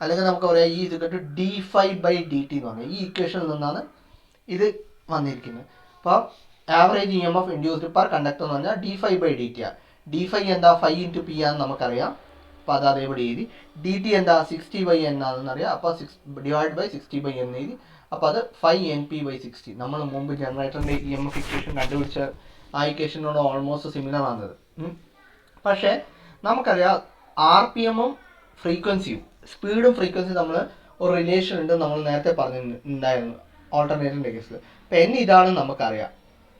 അല്ലെങ്കിൽ നമുക്ക് പറയാം ഇ ഇത് കിട്ടും d∅/dt എന്ന് പറഞ്ഞാൽ ഈ ഇക്വേഷനിൽ നിന്നാണ് ഇത് വന്നിരിക്കുന്നത്. അപ്പോൾ average E M F induced per conductor എന്ന് പറഞ്ഞാൽ d∅/dt ആണ്. d∅ എന്താ 5 × p ആണെന്ന് നമുക്കറിയാം. അപ്പോൾ അത് അതേപടി എഴുതി. dt എന്താ 60/n ആണെന്ന് അറിയാം. അപ്പോൾ 60/n എഴുതി. അപ്പോൾ അത് 5Np/60. നമ്മൾ മുമ്പ് ജനറേറ്ററിൻ്റെ ഇ എം എഫ് ഇക്വേഷൻ കണ്ടുപിടിച്ച ആ ഇക്വേഷനോട് ഓൾമോസ്റ്റ് സിമിലർ ആണത്. പക്ഷേ നമുക്കറിയാം ആർ പി എമ്മും ഫ്രീക്വൻസിയും സ്പീഡും ഫ്രീക്വൻസിയും നമ്മൾ ഒരു റിലേഷൻ ഉണ്ട് നമ്മൾ നേരത്തെ പറഞ്ഞിട്ടുണ്ടായിരുന്നു ഓൾട്ടർനേറ്ററിൻ്റെ കേസിൽ. അപ്പോൾ n ഇതാണെന്ന് നമുക്കറിയാം.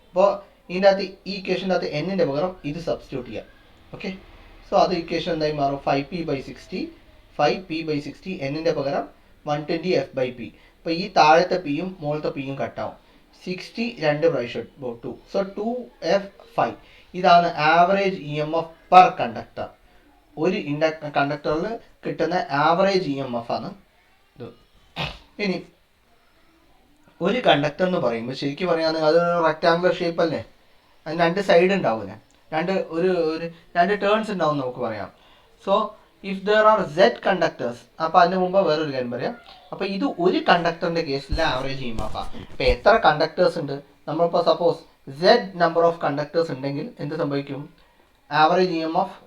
അപ്പോൾ ഇതിൻ്റെ അകത്ത് ഈ ഇക്വേഷൻ്റെ അകത്ത് എന്നിൻ്റെ പകരം ഇത് സബ്സ്റ്റിറ്റ്യൂട്ട് ചെയ്യാം. ഓക്കെ, സോ അത് ഇക്വേഷൻ എന്തായി മാറും? 5p/60 5p/60 എന്നിൻ്റെ പകരം 120f/p. അപ്പോൾ ഈ താഴത്തെ പിയും മുകളിലത്തെ പിയും കട്ടാവും. 60 2 പ്രാവശ്യം 2, സോ 2f5. ഇതാണ് average E M F per conductor. ഒരു കണ്ടക്ടറിൽ കിട്ടുന്ന ആവറേജ് ഇ എം എഫ് ആണ് ഇത്. ഇനി ഒരു കണ്ടക്ടർ എന്ന് പറയുമ്പോൾ ശരിക്കും പറയുകയാണെങ്കിൽ അതൊരു റെക്റ്റാങ്കുലർ ഷേപ്പ് അല്ലേ. അതിന് രണ്ട് സൈഡ് ഉണ്ടാവില്ലേ, രണ്ട് ടേൺസ് ഉണ്ടാവും നമുക്ക് പറയാം. So if there are Z conductors, അപ്പോൾ അതിന് മുമ്പ് വേറൊരു കാര്യം പറയാം. അപ്പോൾ ഇത് ഒരു കണ്ടക്ടറിൻ്റെ കേസിലെ ആവറേജ് ഇ എം എഫ് ആണ്. ഇപ്പോൾ എത്ര കണ്ടക്ടേഴ്സ് ഉണ്ട്, നമ്മളിപ്പോൾ suppose Z number of conductors ഉണ്ടെങ്കിൽ എന്ത് സംഭവിക്കും? ആവറേജ് ഇ എം എഫ്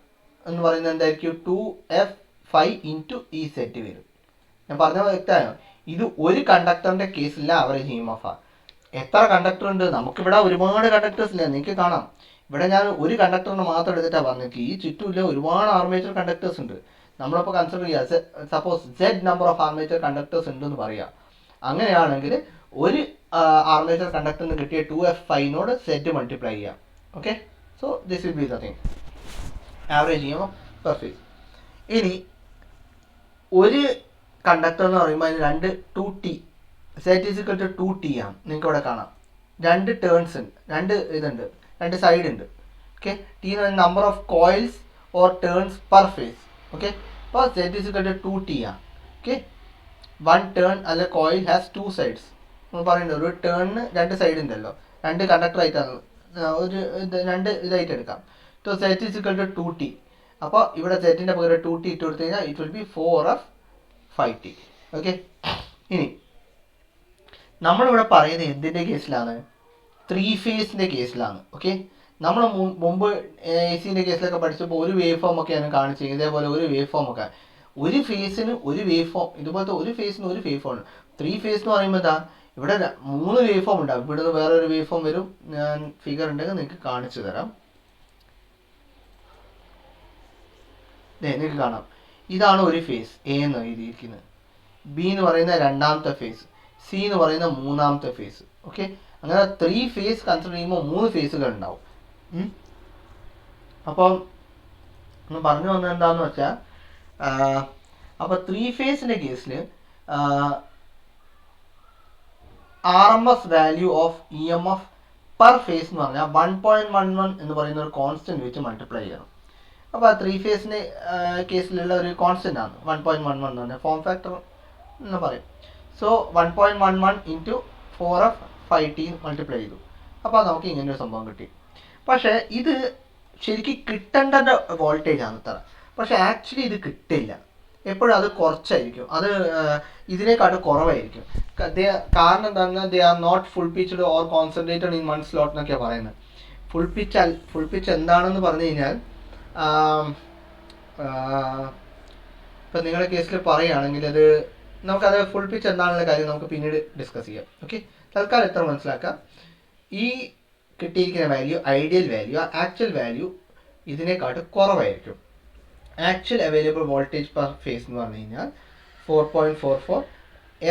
എന്ന് പറയുന്നത് എന്തായിരിക്കും? 2f5 × Ez വരും. ഞാൻ പറഞ്ഞ വ്യക്തമായോ? ഇത് ഒരു കണ്ടക്ടറിൻ്റെ കേസിലെ ആവറേജ് ഇ എം എഫ് ആണ്. എത്ര കണ്ടക്ടർ ഉണ്ട്? നമുക്കിവിടെ ഒരുപാട് കണ്ടക്ടേഴ്സ് ഇല്ല. നിങ്ങൾക്ക് കാണാം ഇവിടെ ഞാൻ ഒരു കണ്ടക്ടറിന് മാത്രം എടുത്തിട്ടാണ് പറഞ്ഞത്. ഈ ചുറ്റുമില്ല ഒരുപാട് ആർമേച്ചർ കണ്ടക്ടേഴ്സ് ഉണ്ട്. നമ്മളിപ്പോൾ കൺസിഡർ ചെയ്യുക suppose Z number of armature conductors ഉണ്ടെന്ന് പറയുക. അങ്ങനെയാണെങ്കിൽ ഒരു ആർമേച്ചർ കണ്ടക്ടറിന് കിട്ടിയ 2f5 Z മൾട്ടിപ്ലൈ ചെയ്യാം. Okay, so this will be the thing average E M F per phase. ഇനി ഒരു കണ്ടക്ടർ എന്ന് പറയുമ്പോൾ അതിന് 2t Z = 2t ആണ്. നിങ്ങൾക്ക് ഇവിടെ കാണാം രണ്ട് ടേൺസ് ഉണ്ട്, രണ്ട് സൈഡ് ഉണ്ട്. ഓക്കെ, ടി എന്ന് പറയുന്നത് number of coils or turns per phase. Okay, അപ്പോൾ Z = 2t ആണ്. ഓക്കെ, വൺ ടേൺ അല്ലെ കോയിൽ ഹാസ് 2 സൈഡ്സ്. നമ്മൾ പറയുന്നത് ഒരു ടേണിന് രണ്ട് സൈഡ് ഉണ്ടല്ലോ, രണ്ട് കണ്ടക്ടർ ആയിട്ടാണ് ഒരു രണ്ട് ഇതായിട്ട് എടുക്കാം. So Z = 2t. അപ്പോൾ ഇവിടെ Z-ൻ്റെ പകരം 2t ഇട്ട് കൊടുത്തു കഴിഞ്ഞാൽ it will be 4f5t. Okay, ഇനി നമ്മളിവിടെ പറയുന്നത് എന്തിൻ്റെ കേസിലാണ്? 3 ഫേസിൻ്റെ കേസിലാണ്. ഓക്കെ, നമ്മൾ മുമ്പ് AC-ൻ്റെ കേസിലൊക്കെ പഠിച്ചപ്പോൾ ഒരു വേവ് ഫോം ഒക്കെയാണ് കാണിച്ചത്. ഇതേപോലെ ഒരു വേവ് ഫോം ഒക്കെ, ഒരു ഫേസിന് ഒരു വേവ് ഫോം, ഇതുപോലത്തെ ഒരു ഫേസിന് ഒരു വേവ് ഫോം ഉണ്ട്. 3 ഫേസ് എന്ന് പറയുമ്പോൾ എന്താ, ഇവിടെ 3 വേവ് ഫോം ഉണ്ടാവും. ഇവിടെ നിന്ന് വേറൊരു വേവ് ഫോം വരും. ഞാൻ ഫിഗർ ഉണ്ടെങ്കിൽ നിങ്ങൾക്ക് കാണിച്ചു തരാം. നിങ്ങൾക്ക് കാണാം, ഇതാണ് ഒരു ഫേസ് A എന്ന് എഴുതിയിരിക്കുന്നത്. B എന്ന് പറയുന്ന രണ്ടാമത്തെ ഫേസ്, C എന്ന് പറയുന്ന മൂന്നാമത്തെ ഫേസ്. ഓക്കെ, അങ്ങനെ 3 ഫേസ് കൺസിഡർ ചെയ്യുമ്പോൾ 3 ഫേസുകൾ ഉണ്ടാവും. അപ്പം പറഞ്ഞു വന്നത് എന്താണെന്ന് വെച്ചാൽ, അപ്പോൾ 3 ഫേസിൻ്റെ കേസിൽ RMS value of E M F per phase എന്ന് പറഞ്ഞാൽ 1.11 എന്ന് പറയുന്ന ഒരു കോൺസ്റ്റൻറ്റ് വെച്ച് മൾട്ടിപ്ലൈ ചെയ്യണം. അപ്പോൾ 3 ഫേസിൻ്റെ കേസിലുള്ള ഒരു കോൺസ്റ്റൻ്റ് ആണ് 1.11 എന്ന് പറഞ്ഞാൽ ഫോം ഫാക്ടർ എന്ന് പറയും. സോ 1.11 × 4f5t മൾട്ടിപ്ലൈ ചെയ്തു. അപ്പോൾ നമുക്ക് ഇങ്ങനെ ഒരു സംഭവം കിട്ടി. പക്ഷേ ഇത് ശരിക്കും കിട്ടേണ്ട വോൾട്ടേജ് ആണ് ഇത്ര. പക്ഷേ ആക്ച്വലി ഇത് കിട്ടില്ല. എപ്പോഴും അത് കുറച്ചായിരിക്കും, അത് ഇതിനേക്കാട്ട് കുറവായിരിക്കും. കാരണം എന്താണെന്ന് they are not full pitched or concentrated in one slot എന്നൊക്കെയാണ് പറയുന്നത്. ഫുൾ പിച്ച് എന്താണെന്ന് പറഞ്ഞു കഴിഞ്ഞാൽ, ഇപ്പം നിങ്ങളുടെ കേസിൽ പറയുകയാണെങ്കിൽ അത് നമുക്കത് ഫുൾ പിച്ച് എന്താണെന്നുള്ള കാര്യം നമുക്ക് പിന്നീട് ഡിസ്കസ് ചെയ്യാം. ഓക്കെ, തൽക്കാലം എത്ര മനസ്സിലാക്കാം. ഈ കിട്ടിയിരിക്കുന്ന value ideal value, actual value ഇതിനേക്കാട്ട് കുറവായിരിക്കും. Actual available voltage per phase എന്ന് പറഞ്ഞു കഴിഞ്ഞാൽ 4.44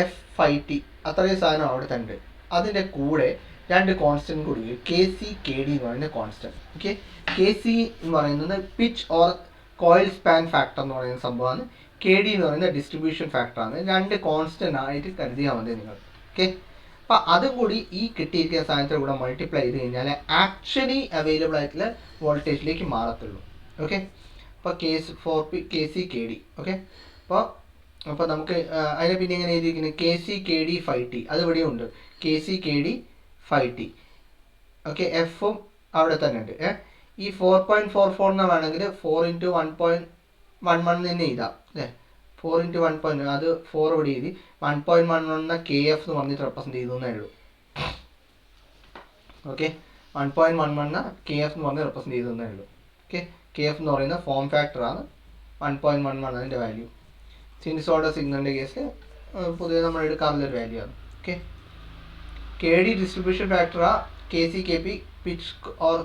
f5t അത്രയും സാധനം അവിടെ തന്നെ. അതിൻ്റെ കൂടെ രണ്ട് കോൺസ്റ്റന്റ് കൂടി വരും, കെ സി കെ ഡി എന്ന് പറയുന്ന കോൺസ്റ്റന്റ്. ഓക്കെ, കെ സി എന്ന് പറയുന്നത് pitch or coil span factor എന്ന് പറയുന്ന സംഭവമാണ്. കെ ഡി എന്ന് പറയുന്നത് ഡിസ്ട്രിബ്യൂഷൻ ഫാക്ടറാണ്. രണ്ട് കോൺസ്റ്റന്റ് ആയിട്ട് കരുതിയാൽ മതി നിങ്ങൾ. ഓക്കെ, അപ്പം അതും കൂടി ഈ കിട്ടിയിരിക്കുന്ന സാധനത്തിൽ കൂടെ മൾട്ടിപ്ലൈ ചെയ്ത് കഴിഞ്ഞാൽ ആക്ച്വലി അവൈലബിൾ ആയിട്ടുള്ള വോൾട്ടേജിലേക്ക് മാറത്തുള്ളൂ. ഓക്കെ, അപ്പോൾ K C K D. Okay, അപ്പോൾ നമുക്ക് അതിനെ പിന്നെ എങ്ങനെ എഴുതിയിരിക്കുന്നത്, K C K D 5T അത് ഇവിടെയും ഉണ്ട്, K C K D 5T. Okay, എഫും അവിടെ തന്നെ ഉണ്ട്. ഈ 4.44 എന്ന് വേണമെങ്കിൽ 4 × 1.11 തന്നെ എഴുതാം അല്ലേ. 4 × 1. അത് 4 ഇവിടെ എഴുതി 1.11 കെ എഫ് എന്ന് പറഞ്ഞിട്ട് റെപ്രസെൻറ്റ് ചെയ്തേ ഉള്ളൂ. ഓക്കെ, 1.11 കെ എഫ് എന്ന് പറഞ്ഞ് റെപ്രസെൻറ്റ് ചെയ്തേ ഉള്ളൂ. ഓക്കെ, കെ എഫ് എന്ന് പറയുന്ന ഫോം ഫാക്ടറാണ്. 1.11 അതിൻ്റെ വാല്യൂ. സിനുസോയ്ഡൽ സിഗ്നലിൻ്റെ കേസിൽ പൊതുവെ നമ്മൾ എടുക്കാറുള്ളൊരു വാല്യൂ ആണ്. ഓക്കെ, കെ ഡി ഡിസ്ട്രിബ്യൂഷൻ ഫാക്ടറാ, K C K P pitch or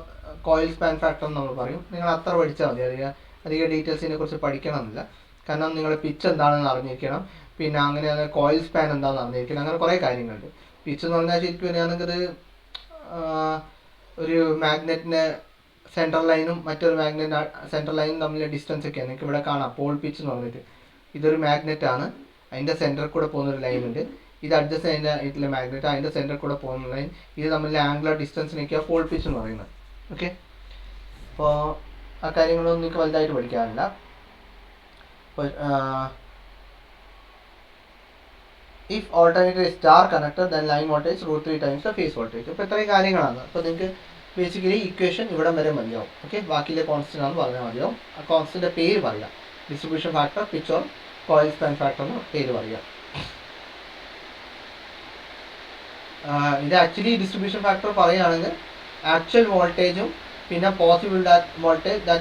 coil span factor എന്ന് നമ്മൾ പറയും. നിങ്ങൾ അത്ര പഠിച്ചാൽ മതി, അധികം ഡീറ്റെയിൽസിനെ കുറിച്ച് പഠിക്കണമെന്നില്ല. കാരണം നിങ്ങൾ പിച്ച് എന്താണെന്ന് അറിഞ്ഞിരിക്കണം, പിന്നെ അങ്ങനെ കോയിൽ സ്പാൻ എന്താണെന്ന് അറിഞ്ഞിരിക്കണം, അങ്ങനെ കുറേ കാര്യങ്ങളുണ്ട്. പിച്ച് എന്ന് പറഞ്ഞാൽ ശരിക്കും വരികയാണെങ്കിൽ ഒരു മാഗ്നറ്റിൻ്റെ സെൻട്രൽ ലൈനും മറ്റൊരു മാഗ്നറ്റ് സെൻട്രൽ ലൈനും തമ്മിലെ ഡിസ്റ്റൻസ് ഒക്കെയാണ്. നിങ്ങൾക്ക് ഇവിടെ കാണാം പോൾ പിച്ച് എന്ന് പറഞ്ഞിട്ട്. ഇതൊരു മാഗ്നറ്റ് ആണ്, അതിൻ്റെ സെൻറ്ററിൽ കൂടെ പോകുന്നൊരു ലൈൻ ഉണ്ട്. ഇത് അഡ്ജസ്റ്റ് അതിൻ്റെ ഇതിലെ മാഗ്നറ്റ്, അതിൻ്റെ സെൻറ്ററിൽ കൂടെ പോകുന്ന ലൈൻ. ഇത് തമ്മിലെ ആംഗുലർ ഡിസ്റ്റൻസിനൊക്കെയാണ് പോൾ പിച്ച് എന്ന് പറയുന്നത്. ഓക്കെ, അപ്പോൾ ആ കാര്യങ്ങളൊന്നും നിങ്ങൾക്ക് വലുതായിട്ട് പഠിക്കാറില്ല. അപ്പോൾ if alternator is star connector then line voltage √3 times the phase voltage. അപ്പോൾ ഇത്രയും കാര്യങ്ങളാണ്. അപ്പോൾ നിങ്ങൾക്ക് ബേസിക്കലി ഇക്വേഷൻ ഇവിടം വരെ മതിയാവും. ഓക്കെ, ബാക്കിയിലെ കോൺസ്റ്റന്റ് ആണെന്ന് പറഞ്ഞാൽ മതിയാവും. ആ കോൺസ്റ്റൻ്റെ പേര് പറയാം, distribution factor, pitch or coil span factor എന്ന് പേര് പറയാം. ഇത് ആക്ച്വലി ഡിസ്ട്രിബ്യൂഷൻ ഫാക്ടർ പറയുകയാണെങ്കിൽ ആക്ച്വൽ വോൾട്ടേജും പിന്നെ പോസിബിൾ വോൾട്ടേജ്,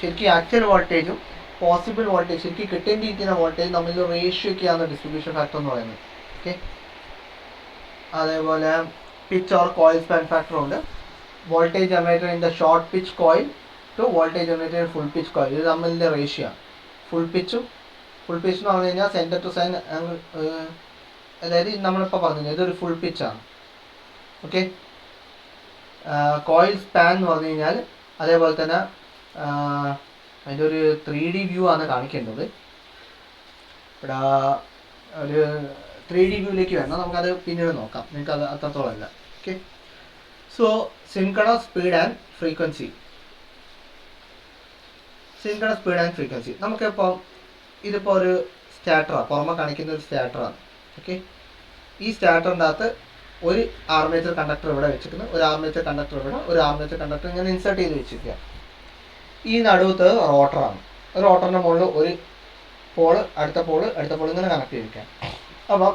ശരിക്കും ആക്ച്വൽ വോൾട്ടേജും പോസിബിൾ വോൾട്ടേജ്, ശരിക്കും കിട്ടേണ്ടിയിരിക്കുന്ന വോൾട്ടേജ് തമ്മിൽ റേഷ്യോയൊക്കെയാണ് ഡിസ്ട്രിബ്യൂഷൻ ഫാക്ടർ എന്ന് പറയുന്നത്. ഓക്കെ, അതേപോലെ pitch or coil span factor ഉണ്ട്. Voltage generator in the short pitch coil to voltage generator in full pitch coil, ഇത് തമ്മിലെ റേഷ്യോ ആണ്. ഫുൾ പിച്ച് എന്ന് പറഞ്ഞു കഴിഞ്ഞാൽ സെൻറ്റർ ടു സൈൻ, അതായത് നമ്മളിപ്പോൾ പറഞ്ഞു ഇതൊരു ഫുൾ പിച്ചാണ്. ഓക്കെ, കോയിൽ സ്പാൻ എന്ന് പറഞ്ഞു കഴിഞ്ഞാൽ അതേപോലെ തന്നെ അതിൻ്റെ ഒരു 3D വ്യൂ ആണ് കാണിക്കേണ്ടത്. ഇവിടെ ഒരു 3D വ്യൂയിലേക്ക് വേണം, നമുക്കത് പിന്നീട് നോക്കാം, നിങ്ങൾക്ക് അത് അത്രത്തോളം അല്ല. Okay, so synchronous speed and frequency. Synchronous speed and frequency നമുക്കിപ്പോൾ ഇതിപ്പോൾ ഒരു സ്റ്റാർട്ടറാണ്, പുറമെ കാണിക്കുന്ന ഒരു സ്റ്റാർട്ടറാണ്. ഓക്കെ, ഈ സ്റ്റാർട്ടറിൻ്റെ അകത്ത് ഒരു ആർമേച്ചർ കണ്ടക്ടർ ഇവിടെ വെച്ചിരിക്കുന്നു, ഒരു ആർമേച്ചർ കണ്ടക്ടർ ഇവിടെ, ഒരു ആർമേച്ചർ കണ്ടക്ടർ ഇങ്ങനെ ഇൻസേർട്ട് ചെയ്ത് വെച്ചിരിക്കുക. ഈ നടുവത്ത് റോട്ടറാണ്. റോട്ടറിൻ്റെ മുകളിൽ ഒരു പോള് അടുത്ത പോള് ഇങ്ങനെ കണക്ട് ചെയ്തിരിക്കുക. അപ്പം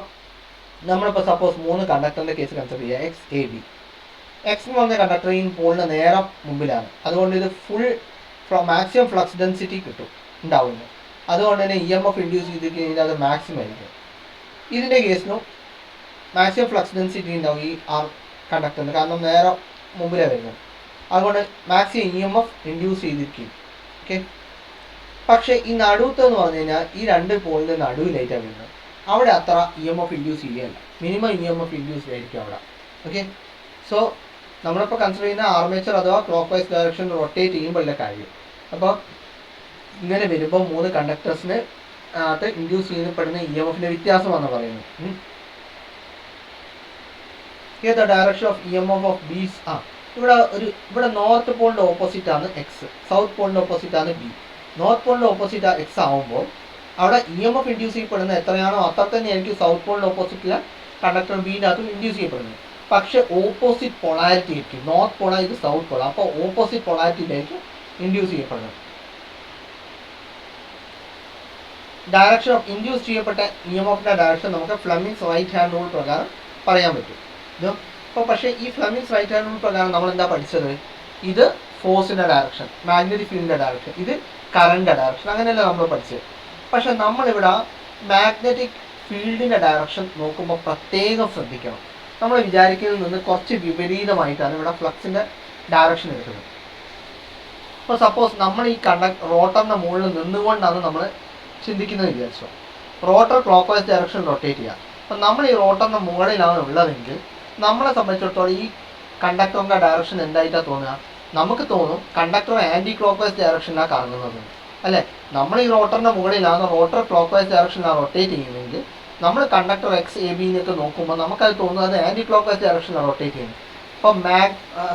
നമ്മളിപ്പോൾ സപ്പോസ് 3 കണ്ടക്ടറിൻ്റെ കേസ് കൺസിഡർ ചെയ്യുക, എക്സ് എ ബി. എക്സ് എന്ന് പറഞ്ഞ കണ്ടക്ടർ ഈ പോളിന് നേരെ മുമ്പിലാണ്, അതുകൊണ്ട് ഇത് ഫുൾ മാക്സിമം ഫ്ലക്സ് ഡെൻസിറ്റി ഉണ്ടാവുന്നു. അതുകൊണ്ട് തന്നെ EMF ഇൻഡ്യൂസ് ചെയ്തിട്ട് കഴിഞ്ഞാൽ അത് മാക്സിമം ആയിരിക്കും. ഇതിൻ്റെ കേസിനും മാക്സിമം ഫ്ലക്സ് ഡെൻസിറ്റി ഉണ്ടാവും ഈ കണ്ടക്ടറിന്, കാരണം നേരെ മുമ്പിലാണ് വരുന്നത്. അതുകൊണ്ട് മാക്സിമം EMF ഇൻഡ്യൂസ് ചെയ്തിരിക്കും. ഓക്കെ, പക്ഷേ ഈ നടുവത്തെന്ന് പറഞ്ഞു കഴിഞ്ഞാൽ ഈ രണ്ട് പോളിൻ്റെ നടുവിലായിട്ടാണ് വരുന്നത്. അവിടെ അത്ര EMF ഇൻഡ്യൂസ് ചെയ്യുകയല്ല, മിനിമം EMF ഇൻഡ്യൂസ് ആയിരിക്കും അവിടെ. ഓക്കെ, സോ നമ്മളിപ്പോൾ കൺസിഡർ ചെയ്യുന്ന ആർമേച്ചർ അഥവാ ക്ലോക്ക് വൈസ് ഡയറക്ഷൻ റൊട്ടേറ്റ് ചെയ്യുമ്പോഴുള്ള കാര്യം. അപ്പോൾ ഇങ്ങനെ വരുമ്പോൾ 3 കണ്ടക്ടേഴ്സിന് അകത്ത് ഇൻഡ്യൂസ് ചെയ്യപ്പെടുന്ന EMFൻ്റെ വ്യത്യാസമാണ് പറയുന്നത്. The direction of EMF of ബീസ്. ഇവിടെ നോർത്ത് പോളിൻ്റെ ഓപ്പോസിറ്റ് ആണ് എക്സ്, സൗത്ത് പോളിൻ്റെ ഓപ്പോസിറ്റ് ആണ് ബി. നോർത്ത് പോളിൻ്റെ ഓപ്പോസിറ്റ് എക്സ് ആകുമ്പോൾ അവിടെ EMF ഇൻഡ്യൂസ് ചെയ്യപ്പെടുന്ന എത്രയാണോ അത്ര തന്നെ ആയിരിക്കും സൗത്ത് പോളിൻ്റെ ഓപ്പോസിറ്റിലെ കണ്ടക്ടർ ബീൻ്റെ അകത്തും ഇൻഡ്യൂസ് ചെയ്യപ്പെടുന്നത്. പക്ഷേ ഓപ്പോസിറ്റ് പൊളാരിറ്റി ആയിരിക്കും. നോർത്ത് പോളാ ഇത് സൗത്ത് പോളാ, അപ്പോൾ ഓപ്പോസിറ്റ് പൊളാരിറ്റിയിലായിരിക്കും ഇൻഡ്യൂസ് ചെയ്യപ്പെടുന്നത്. ഡയറക്ഷൻ ഓഫ് ഇൻഡ്യൂസ് ചെയ്യപ്പെട്ട EMFൻ്റെ ഡയറക്ഷൻ നമുക്ക് ഫ്ലെമിങ്സ് റൈറ്റ് ഹാൻഡ് റൂൾ പ്രകാരം പറയാൻ പറ്റും. അപ്പോൾ പക്ഷേ ഈ ഫ്ലെമിങ്സ് റൈറ്റ് ഹാൻഡ് റൂൾ പ്രകാരം നമ്മൾ എന്താ പഠിച്ചത്, ഇത് ഫോഴ്സിൻ്റെ ഡയറക്ഷൻ, മാഗ്നറ്റിക് ഫീൽഡിൻ്റെ ഡയറക്ഷൻ, ഇത് കറണ്ടിൻ്റെ ഡയറക്ഷൻ, അങ്ങനെയല്ല നമ്മൾ പഠിച്ചത്. പക്ഷെ നമ്മളിവിടെ മാഗ്നറ്റിക് ഫീൽഡിൻ്റെ ഡയറക്ഷൻ നോക്കുമ്പോൾ പ്രത്യേകം ശ്രദ്ധിക്കണം. നമ്മൾ വിചാരിക്കുന്നതിൽ നിന്ന് കുറച്ച് വിപരീതമായിട്ടാണ് ഇവിടെ ഫ്ലക്സിൻ്റെ ഡയറക്ഷൻ എടുക്കുന്നത്. ഇപ്പോൾ സപ്പോസ് നമ്മൾ ഈ റോട്ടറിൻ്റെ മുകളിൽ നിന്നുകൊണ്ടാണ് നമ്മൾ ചിന്തിക്കുന്നത് വിചാരിച്ചോ. Rotor clockwise direction rotate ചെയ്യുക. അപ്പം നമ്മൾ ഈ റോട്ടറിൻ്റെ മുകളിലാണ് ഉള്ളതെങ്കിൽ നമ്മളെ സംബന്ധിച്ചിടത്തോളം ഈ കണ്ടക്ടറിൻ്റെ ഡയറക്ഷൻ എന്തായിട്ടാണ് തോന്നുക? നമുക്ക് തോന്നും കണ്ടക്ടർ ആൻറ്റി ക്ലോക്ക് വൈസ് ഡയറക്ഷനിലാണ് കറങ്ങുന്നത് അല്ലേ. നമ്മൾ ഈ റോട്ടറിൻ്റെ മുകളിലാണ്, റോട്ടർ ക്ലോക്ക് വൈസ് ഡയറക്ഷനിലാണ് റൊട്ടേറ്റ് ചെയ്യുന്നതെങ്കിൽ നമ്മൾ കണ്ടക്ടർ എക്സ് എ ബിന്നൊക്കെ നോക്കുമ്പോൾ നമുക്കത് തോന്നുന്നത് ആൻറ്റി ക്ലോക്ക് വൈസ് ഡയറക്ഷനിലാണ് റൊട്ടേറ്റ് ചെയ്യുന്നത്. അപ്പോൾ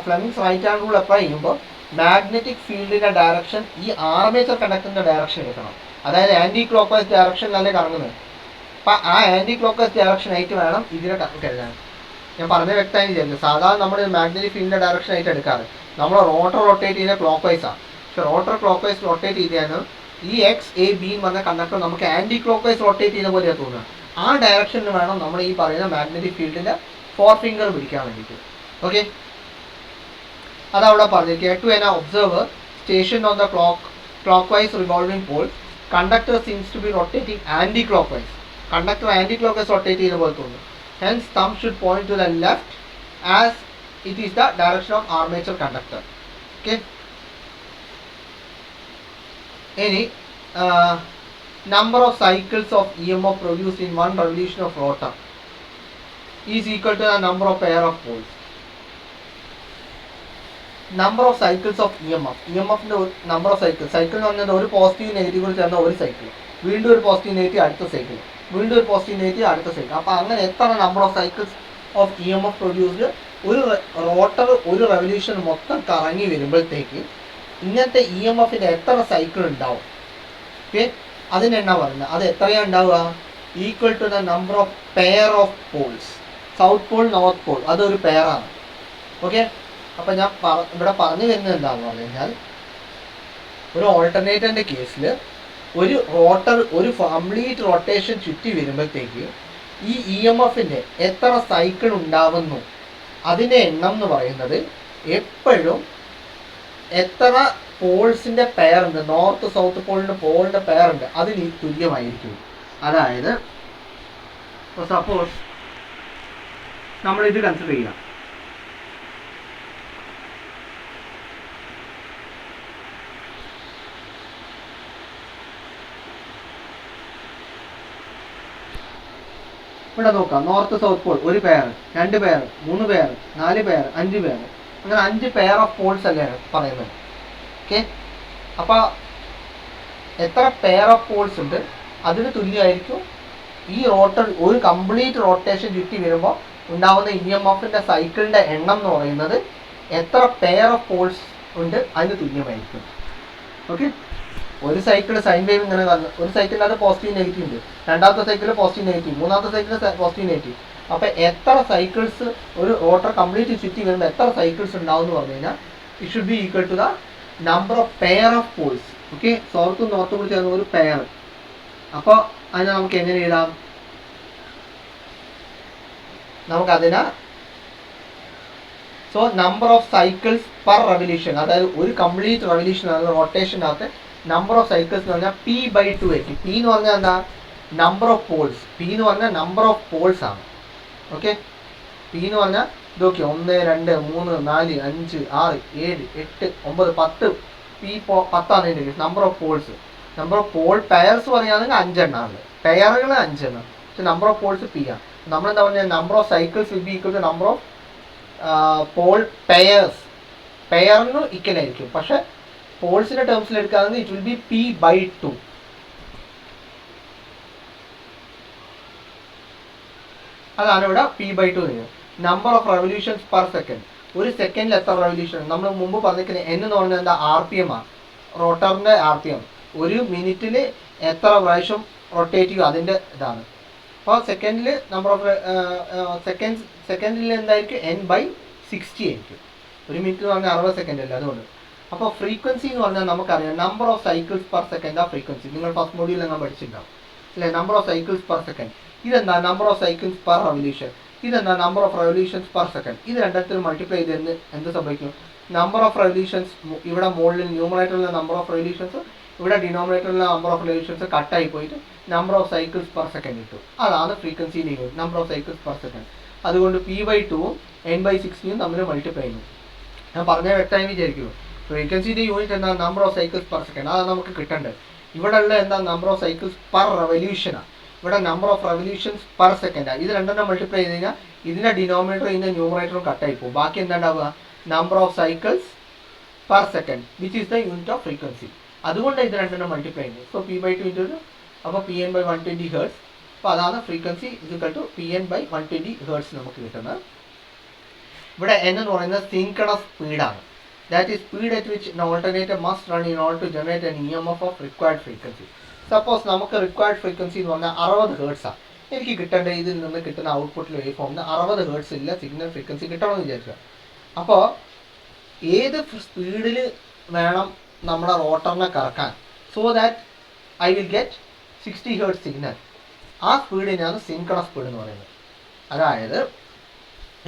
Fleming's right hand rule apply ചെയ്യുമ്പോൾ മാഗ്നറ്റിക് ഫീൽഡിൻ്റെ ഡയറക്ഷൻ ഈ ആർമേച്ചർ കണ്ടക്ടറിൻ്റെ ഡയറക്ഷൻ എടുക്കണം. അതായത് ആൻറ്റി ക്ലോക്ക് വൈസ് ഡയറക്ഷനിലല്ലേ കറങ്ങുന്നത്. അപ്പം ആ ആൻറ്റി ക്ലോക്ക് വൈസ് ഡയറക്ഷൻ ആയിട്ട് വേണം ഇതിനെ കരുതാൻ. ഞാൻ പറഞ്ഞ വ്യക്തമായി വിചാരിച്ചു. സാധാരണ നമ്മൾ മാഗ്നറ്റിക് ഫീൽഡിൻ്റെ ഡയറക്ഷൻ ആയിട്ട് എടുക്കാറ് നമ്മൾ റോട്ടർ റൊട്ടേറ്റ് ചെയ്യുന്ന ക്ലോക്ക് വൈസാണ്. പക്ഷെ റോട്ടർ ക്ലോക്ക് വൈസ് റൊട്ടേറ്റ് ചെയ്താണ് ഈ എക്സ് എ ബി എന്ന് പറഞ്ഞ കണ്ടക്ടർ നമുക്ക് ആൻറ്റി ക്ലോക്ക് വൈസ് റൊട്ടേറ്റ് ചെയ്യുന്ന പോലെയാണ് തോന്നുക. ആ ഡയറക്ഷനിൽ വേണം നമ്മൾ ഈ പറയുന്ന മാഗ്നറ്റിക് ഫീൽഡിൻ്റെ 4 ഫിംഗർ പിടിക്കാൻ വേണ്ടിയിട്ട്. ഓക്കെ, അതവിടെ പറഞ്ഞിരിക്കുക. To an observer station on the clockwise revolving pole conductor seems to be rotating anticlockwise. Conductor anticlockwise rotate ചെയ്യുന്ന പോലെ തോന്നുന്നു. Hence, thumb should point to the left as it is the direction of armature conductor. Okay. Any number of cycles of EMF produced in one revolution of rotor is equal to the number of pair of poles. Number of cycles of EMF. EMF number of cycles. Cycle എന്ന് പറഞ്ഞാൽ ഒരു positive negative കൂടി ചേർന്ന ഒരു cycle, വീണ്ടും ഒരു positive negative അടുത്ത cycle, വീണ്ടും ഒരു പോസിറ്റീവ് നെഗറ്റീവ് അടുത്ത സൈക്കിൾ. അപ്പോൾ അങ്ങനെ എത്ര number of cycles of EMF produced ഒരു റോട്ടർ ഒരു റെവല്യൂഷൻ മൊത്തം കറങ്ങി വരുമ്പോഴത്തേക്ക് ഇങ്ങനത്തെ EMFൻ്റെ എത്ര സൈക്കിൾ ഉണ്ടാവും. ഓക്കെ, അതിനെന്നാ പറയുന്നത്? അത് എത്രയാണ് ഉണ്ടാവുക? Equal to the number of pair of poles. South pole north pole അതൊരു പെയറാണ്. ഓക്കെ, അപ്പം ഞാൻ ഇവിടെ പറഞ്ഞു വരുന്നത് എന്താണെന്ന് പറഞ്ഞു കഴിഞ്ഞാൽ ഒരു ഓൾട്ടർനേറ്ററിൻ്റെ കേസിൽ ഒരു റോട്ടർ ഒരു കംപ്ലീറ്റ് റൊട്ടേഷൻ ചുറ്റി വരുമ്പോഴത്തേക്ക് ഈ EMFൻ്റെ എത്ര സൈക്കിൾ ഉണ്ടാവുന്നു അതിൻ്റെ എണ്ണം എന്ന് പറയുന്നത് എപ്പോഴും എത്ര പോൾസിൻ്റെ പെയർ ഉണ്ട്, നോർത്ത് സൗത്ത് പോളിൻ്റെ പെയർ ഉണ്ട്, അതിന് തുല്യമായിരിക്കും. അതായത് സപ്പോസ് നമ്മളിത് കൺസിഡർ ചെയ്യാം. ഇവിടെ നോക്കാം, നോർത്ത് സൗത്ത് പോൾ ഒരു pair, 2 pair, 3 pair, 4 pair, 5 pair, അങ്ങനെ 5 പെയർ ഓഫ് പോൾസ് അല്ലേ പറയുന്നത്. ഓക്കെ, അപ്പോൾ എത്ര പെയർ ഓഫ് പോൾസ് ഉണ്ട് അതിന് തുല്യമായിരിക്കും ഈ റോട്ടർ ഒരു കംപ്ലീറ്റ് റൊട്ടേഷൻ ചുറ്റി വരുമ്പോൾ ഉണ്ടാകുന്ന EMFൻ്റെ സൈക്കിളിൻ്റെ എണ്ണം എന്ന് പറയുന്നത് എത്ര പെയർ ഓഫ് പോൾസ് ഉണ്ട് അതിന് തുല്യമായിരിക്കും. ഓക്കെ, ഒരു സൈക്കിൾ സൈൻ വേവ് ഇങ്ങനെ വന്നു, ഒരു സൈക്കിളിനകത്ത് പോസിറ്റീവ് നെഗറ്റീവ് ഉണ്ട്, രണ്ടാമത്തെ സൈക്കിളിൽ പോസിറ്റീവ് നെഗറ്റീവ്, മൂന്നാമത്തെ സൈക്കിളിൽ പോസിറ്റീവ് നെഗറ്റീവ്. അപ്പോൾ എത്ര സൈക്കിൾസ് ഒരു റോട്ടർ കംപ്ലീറ്റ് ചുറ്റി വരുമ്പോൾ എത്ര സൈക്കിൾസ് ഉണ്ടാവും എന്ന് പറഞ്ഞു കഴിഞ്ഞാൽ it should be equal to the number of pair of poles. Okay, സൗത്തും നോർത്തും കൂടി ചേർന്ന ഒരു പെയർ. അപ്പോൾ അതിനെ നമുക്ക് എങ്ങനെ എഴുതാം? നമുക്കതിനെ so number of cycles per revolution, അതായത് ഒരു കംപ്ലീറ്റ് റെവല്യൂഷൻ റൊട്ടേഷനകത്ത് നമ്പർ ഓഫ് സൈക്കിൾസ് എന്ന് പറഞ്ഞാൽ P/2 ആയിരിക്കും. P എന്ന് പറഞ്ഞാൽ എന്താ? Number of Paul's. P എന്ന് പറഞ്ഞാൽ നമ്പർ ഓഫ് പോൾസ് ആണ്. ഓക്കെ, P എന്ന് പറഞ്ഞാൽ ഇതൊക്കെ 1 2 3 4 5 6 7 8 9 10 P 10 ആണ് number of poles. Number of pole pairs പറയുകയാണെങ്കിൽ 5 എണ്ണമാണ്, പെയറുകൾ 5 എണ്ണം, പക്ഷെ നമ്പർ ഓഫ് പോൾസ് P ആണ്. നമ്മളെന്താ പറഞ്ഞാൽ number of cycles will be equal to number of pole pairs. പെയറിന് ഈക്വൽ ആയിരിക്കും, പക്ഷെ പോൾസിന്റെ ടേംസിൽ എടുക്കുകയാണെങ്കിൽ ഇറ്റ് വിൽ ബി P/2. അതാണ് ഇവിടെ P/2 number of revolutions per second. ഒരു സെക്കൻഡിൽ എത്ര റെവല്യൂഷൻ? നമ്മൾ മുമ്പ് പറഞ്ഞിരിക്കുന്നത് N എന്ന് പറഞ്ഞാൽ എന്താ? RPM ആണ്, റോട്ടറിന്റെ RPM. ഒരു മിനിറ്റിൽ എത്ര പ്രാവശ്യം റൊട്ടേറ്റ് ചെയ്യും അതിൻ്റെ ഇതാണ്. അപ്പോൾ സെക്കൻഡിൽ നമ്പർ ഓഫ് സെക്കൻഡിൽ എന്തായിരിക്കും? N/60 ആയിരിക്കും. ഒരു മിനിറ്റ് എന്ന് പറഞ്ഞാൽ 60 സെക്കൻഡ് അല്ലേ, അതുകൊണ്ട്. അപ്പോൾ ഫ്രീക്വൻസി എന്ന് പറഞ്ഞാൽ നമുക്കറിയാം number of cycles per second ആ ഫ്രീക്വൻസി. നിങ്ങൾ ഫസ്റ്റ് മോഡ്യൂളിൽ നമ്മൾ പഠിച്ചിട്ടുണ്ടാവും അല്ലേ? Number of cycles per second. ഇതെന്താ? Number of cycles per revolution. ഇതെന്താ? Number of revolutions per second. ഇത് രണ്ടത്തിൽ മൾട്ടിപ്ലൈ ചെയ്ത് എന്ത് സംഭവിക്കും? നമ്പർ ഓഫ് റെവല്യൂഷൻസ് ഇവിടെ മുകളിൽ ന്യൂമറേറ്ററിലെ നമ്പർ ഓഫ് റെവല്യൂഷൻസ്, ഇവിടെ ഡിനോമിനേറ്ററിലെ നമ്പർ ഓഫ് റെവല്യൂഷൻസ് കട്ടായി പോയിട്ട് number of cycles per second കിട്ടും. അതാണ് ഫ്രീക്വൻസിയിൽ number of cycles per second. അതുകൊണ്ട് P/2 N/60 തമ്മിൽ മൾട്ടിപ്ലൈ ചെയ്യുന്നു. ഞാൻ പറഞ്ഞാൽ വ്യക്തമായി വിചാരിക്കുന്നു. ഫ്രീക്വൻസിയുടെ യൂണിറ്റ് എന്താ? Number of cycles per second. അതാണ് നമുക്ക് കിട്ടേണ്ടത്. ഇവിടെ ഉള്ള എന്താ? നമ്പർ ഓഫ് സൈക്കിൾസ് പെർ റെവല്യൂഷനാണ്. ഇവിടെ നമ്പർ ഓഫ് റെവല്യൂഷൻസ് പെർ സെക്കൻഡാണ്. ഇത് രണ്ടെണ്ണം മൾട്ടിപ്ലൈ ചെയ്ത് കഴിഞ്ഞാൽ ഇതിൻ്റെ ഡിനോമിനേറ്റർ ഇതിൻ്റെ ന്യൂമറേറ്ററും കട്ടായി പോകും. ബാക്കി എന്താ ഉണ്ടാവുക? Number of cycles per second which is the unit of frequency. അതുകൊണ്ട് ഇത് രണ്ടെണ്ണം മൾട്ടിപ്ലൈ ചെയ്യുന്നത്. സോ P/2 ഇൻറ്റു അപ്പോൾ Pn/120 ഹേർട്സ്. അപ്പോൾ അതാണ് frequency equal to Pn/120 hertz നമുക്ക് കിട്ടുന്നത്. ഇവിടെ n എന്ന് പറയുന്നത് സിൻക്രണസ് സ്പീഡാണ്. That is speed at which an alternator must run in order to generate an EMF of required frequency. Suppose നമുക്ക് റിക്വയർഡ് ഫ്രീക്വൻസി എന്ന് പറഞ്ഞാൽ 60 ഹേർട്സാണ്. എനിക്ക് കിട്ടേണ്ട ഇതിൽ നിന്ന് കിട്ടുന്ന ഔട്ട്പുട്ടിൽ വേവ് ഫോമിന് 60 ഹേർട്സ് ഇല്ല സിഗ്നൽ ഫ്രീക്വൻസി കിട്ടണമെന്ന് വിചാരിക്കുക. അപ്പോൾ ഏത് സ്പീഡിൽ വേണം നമ്മുടെ റോട്ടറിനെ കറക്കാൻ? So that I will get 60 hertz signal. ആ സ്പീഡിനാണ് സിൻക്രണസ് സ്പീഡ് എന്ന് പറയുന്നത്. അതായത്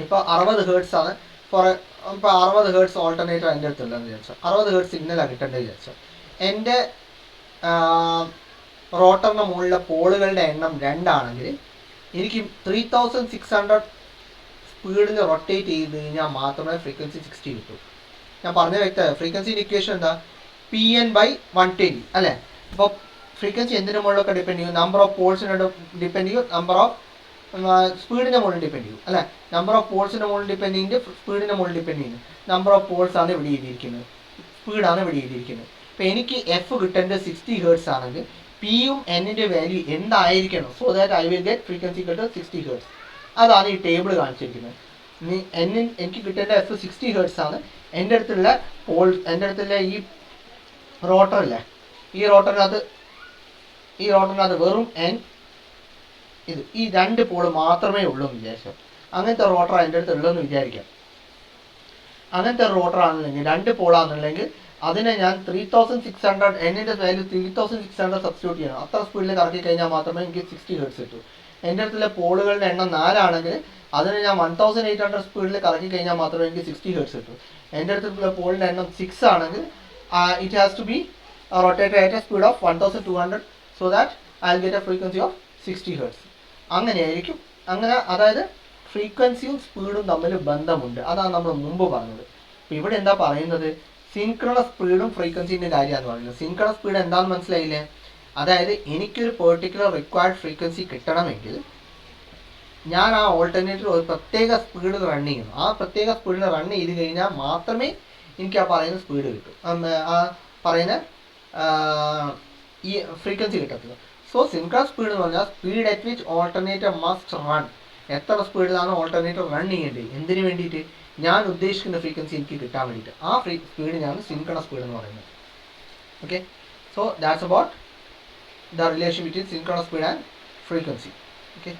ഇപ്പോൾ 60 ഹേർട്സ് ആണ്. ഇപ്പോൾ 60 ഹേർട്സ് ഓൾട്ടർനേറ്റർ എൻ്റെ അടുത്തുള്ളതെന്ന് വിചാരിച്ചോ, 60 ഹേർട്സ് സിഗ്നലാണ് കിട്ടേണ്ടത് വിചാരിച്ചോ. എൻ്റെ റോട്ടറിൻ്റെ മുകളിലെ പോളുകളുടെ എണ്ണം 2 ആണെങ്കിൽ എനിക്ക് 3600 സ്പീഡിൽ റൊട്ടേറ്റ് ചെയ്ത് കഴിഞ്ഞാൽ മാത്രമേ ഫ്രീക്വൻസി 60 കിട്ടൂ. ഞാൻ പറഞ്ഞ വ്യക്തമാണ്. ഫ്രീക്വൻസിൻ്റെ ഇക്വേഷൻ എന്താ? Pn/120 അല്ലേ? അപ്പോൾ ഫ്രീക്വൻസി എന്തിനു മുകളിലൊക്കെ ഡിപ്പെൻഡ് ചെയ്യും? നമ്പർ ഓഫ് പോൾസിനെ ഡിപ്പെൻഡ് ചെയ്യും, നമ്പർ ഓഫ് സ്പീഡിൻ്റെ മുകളിൽ ഡിപ്പെൻഡ് ചെയ്യും അല്ലേ? നമ്പർ ഓഫ് പോൾസിൻ്റെ മുകളിൽ ഡിപ്പെൻഡ് ചെയ്യുന്നത് സ്പീഡിൻ്റെ മുകളിൽ ഡിപ്പെൻഡ് ചെയ്യുന്നത്. നമ്പർ ഓഫ് പോൾസ് ആണ് ഇവിടെ എഴുതിയിരിക്കുന്നത്, സ്പീഡാണ് ഇവിടെ എഴുതിയിരിക്കുന്നത്. അപ്പോൾ എനിക്ക് എഫ് കിട്ടേണ്ടത് 60 ഹേർട്സ് ആണെങ്കിൽ പിയും എന്നിൻ്റെ വാല്യൂ എന്തായിരിക്കണം? So that I will get frequency കിട്ടുന്നത് 60 ഹേർട്സ്. അതാണ് ഈ ടേബിൾ കാണിച്ചിരിക്കുന്നത്. എനിക്ക് കിട്ടേണ്ട എഫ് 60 ഹേർട്സ് ആണ്. എൻ്റെ അടുത്തുള്ള ഈ റോട്ടറല്ലേ, ഈ റോട്ടറിനകത്ത് വെറും ഈ 2 പോള് മാത്രമേ ഉള്ളൂ എന്ന് വിചാരിച്ചു. അങ്ങനത്തെ റോട്ടർ എൻ്റെ അടുത്ത് ഉള്ളതെന്ന് വിചാരിക്കാം. അങ്ങനത്തെ റോട്ടർ ആണെന്നുണ്ടെങ്കിൽ 2 പോളാണെന്നുണ്ടെങ്കിൽ അതിനെ ഞാൻ 3600 എന്നിൻ്റെ വാല്യൂ 3600 സബ്സ്റ്റിറ്റ്യൂട്ട് ചെയ്യണം. അത്ര സ്പീഡിൽ കറക്കി കഴിഞ്ഞാൽ മാത്രമേ എനിക്ക് 60 ഹെർട്സ് കിട്ടൂ. എൻ്റെ അടുത്തുള്ള പോളുകളുടെ എണ്ണം 4 ആണെങ്കിൽ അതിന് ഞാൻ 1800 സ്പീഡിൽ കറക്കി കഴിഞ്ഞാൽ മാത്രമേ എനിക്ക് 60 ഹെർട്സ് കിട്ടൂ. എൻ്റെ അടുത്തുള്ള പോളിൻ്റെ എണ്ണം 6 ആണെങ്കിൽ it has to be rotated at a speed of 1200 so that I will get a frequency of 60 hertz. അങ്ങനെയായിരിക്കും. അതായത് ഫ്രീക്വൻസിയും സ്പീഡും തമ്മിൽ ബന്ധമുണ്ട്. അതാണ് നമ്മൾ മുമ്പ് പറഞ്ഞത്. അപ്പോൾ ഇവിടെ എന്താ പറയുന്നത്? സിൻക്രണസ് സ്പീഡും ഫ്രീക്വൻസിൻ്റെ കാര്യമാണ് പറയുന്നത്. സിൻക്രണസ് സ്പീഡ് എന്താണെന്ന് മനസ്സിലായില്ലേ? അതായത് എനിക്കൊരു പെർട്ടിക്കുലർ റിക്വയർഡ് ഫ്രീക്വൻസി കിട്ടണമെങ്കിൽ ഞാൻ ആ ഓൾട്ടർനേറ്റർ ഒരു പ്രത്യേക സ്പീഡിൽ റൺ ചെയ്യണം. ആ പ്രത്യേക സ്പീഡിൽ റൺ ചെയ്ത് കഴിഞ്ഞാൽ മാത്രമേ എനിക്ക് ആ പറയുന്ന സ്പീഡ് കിട്ടും, ആ പറയുന്ന ഈ ഫ്രീക്വൻസി കിട്ടത്തുള്ളൂ. സോ സിൻക്രണസ് സ്പീഡ് എന്ന് പറഞ്ഞാൽ speed at which alternator must run. എത്ര സ്പീഡിലാണ് ഓൾട്ടർനേറ്റർ റൺ ചെയ്യേണ്ടത്, എന്തിനു വേണ്ടിയിട്ട്? ഞാൻ ഉദ്ദേശിക്കുന്ന ഫ്രീക്വൻസി എനിക്ക് കിട്ടാൻ വേണ്ടിയിട്ട്. ആ സ്പീഡിനാണ് സിൻക്രണസ് സ്പീഡ് എന്ന് പറയുന്നത്. Okay, so that's about the relation between synchronous speed and frequency. Okay.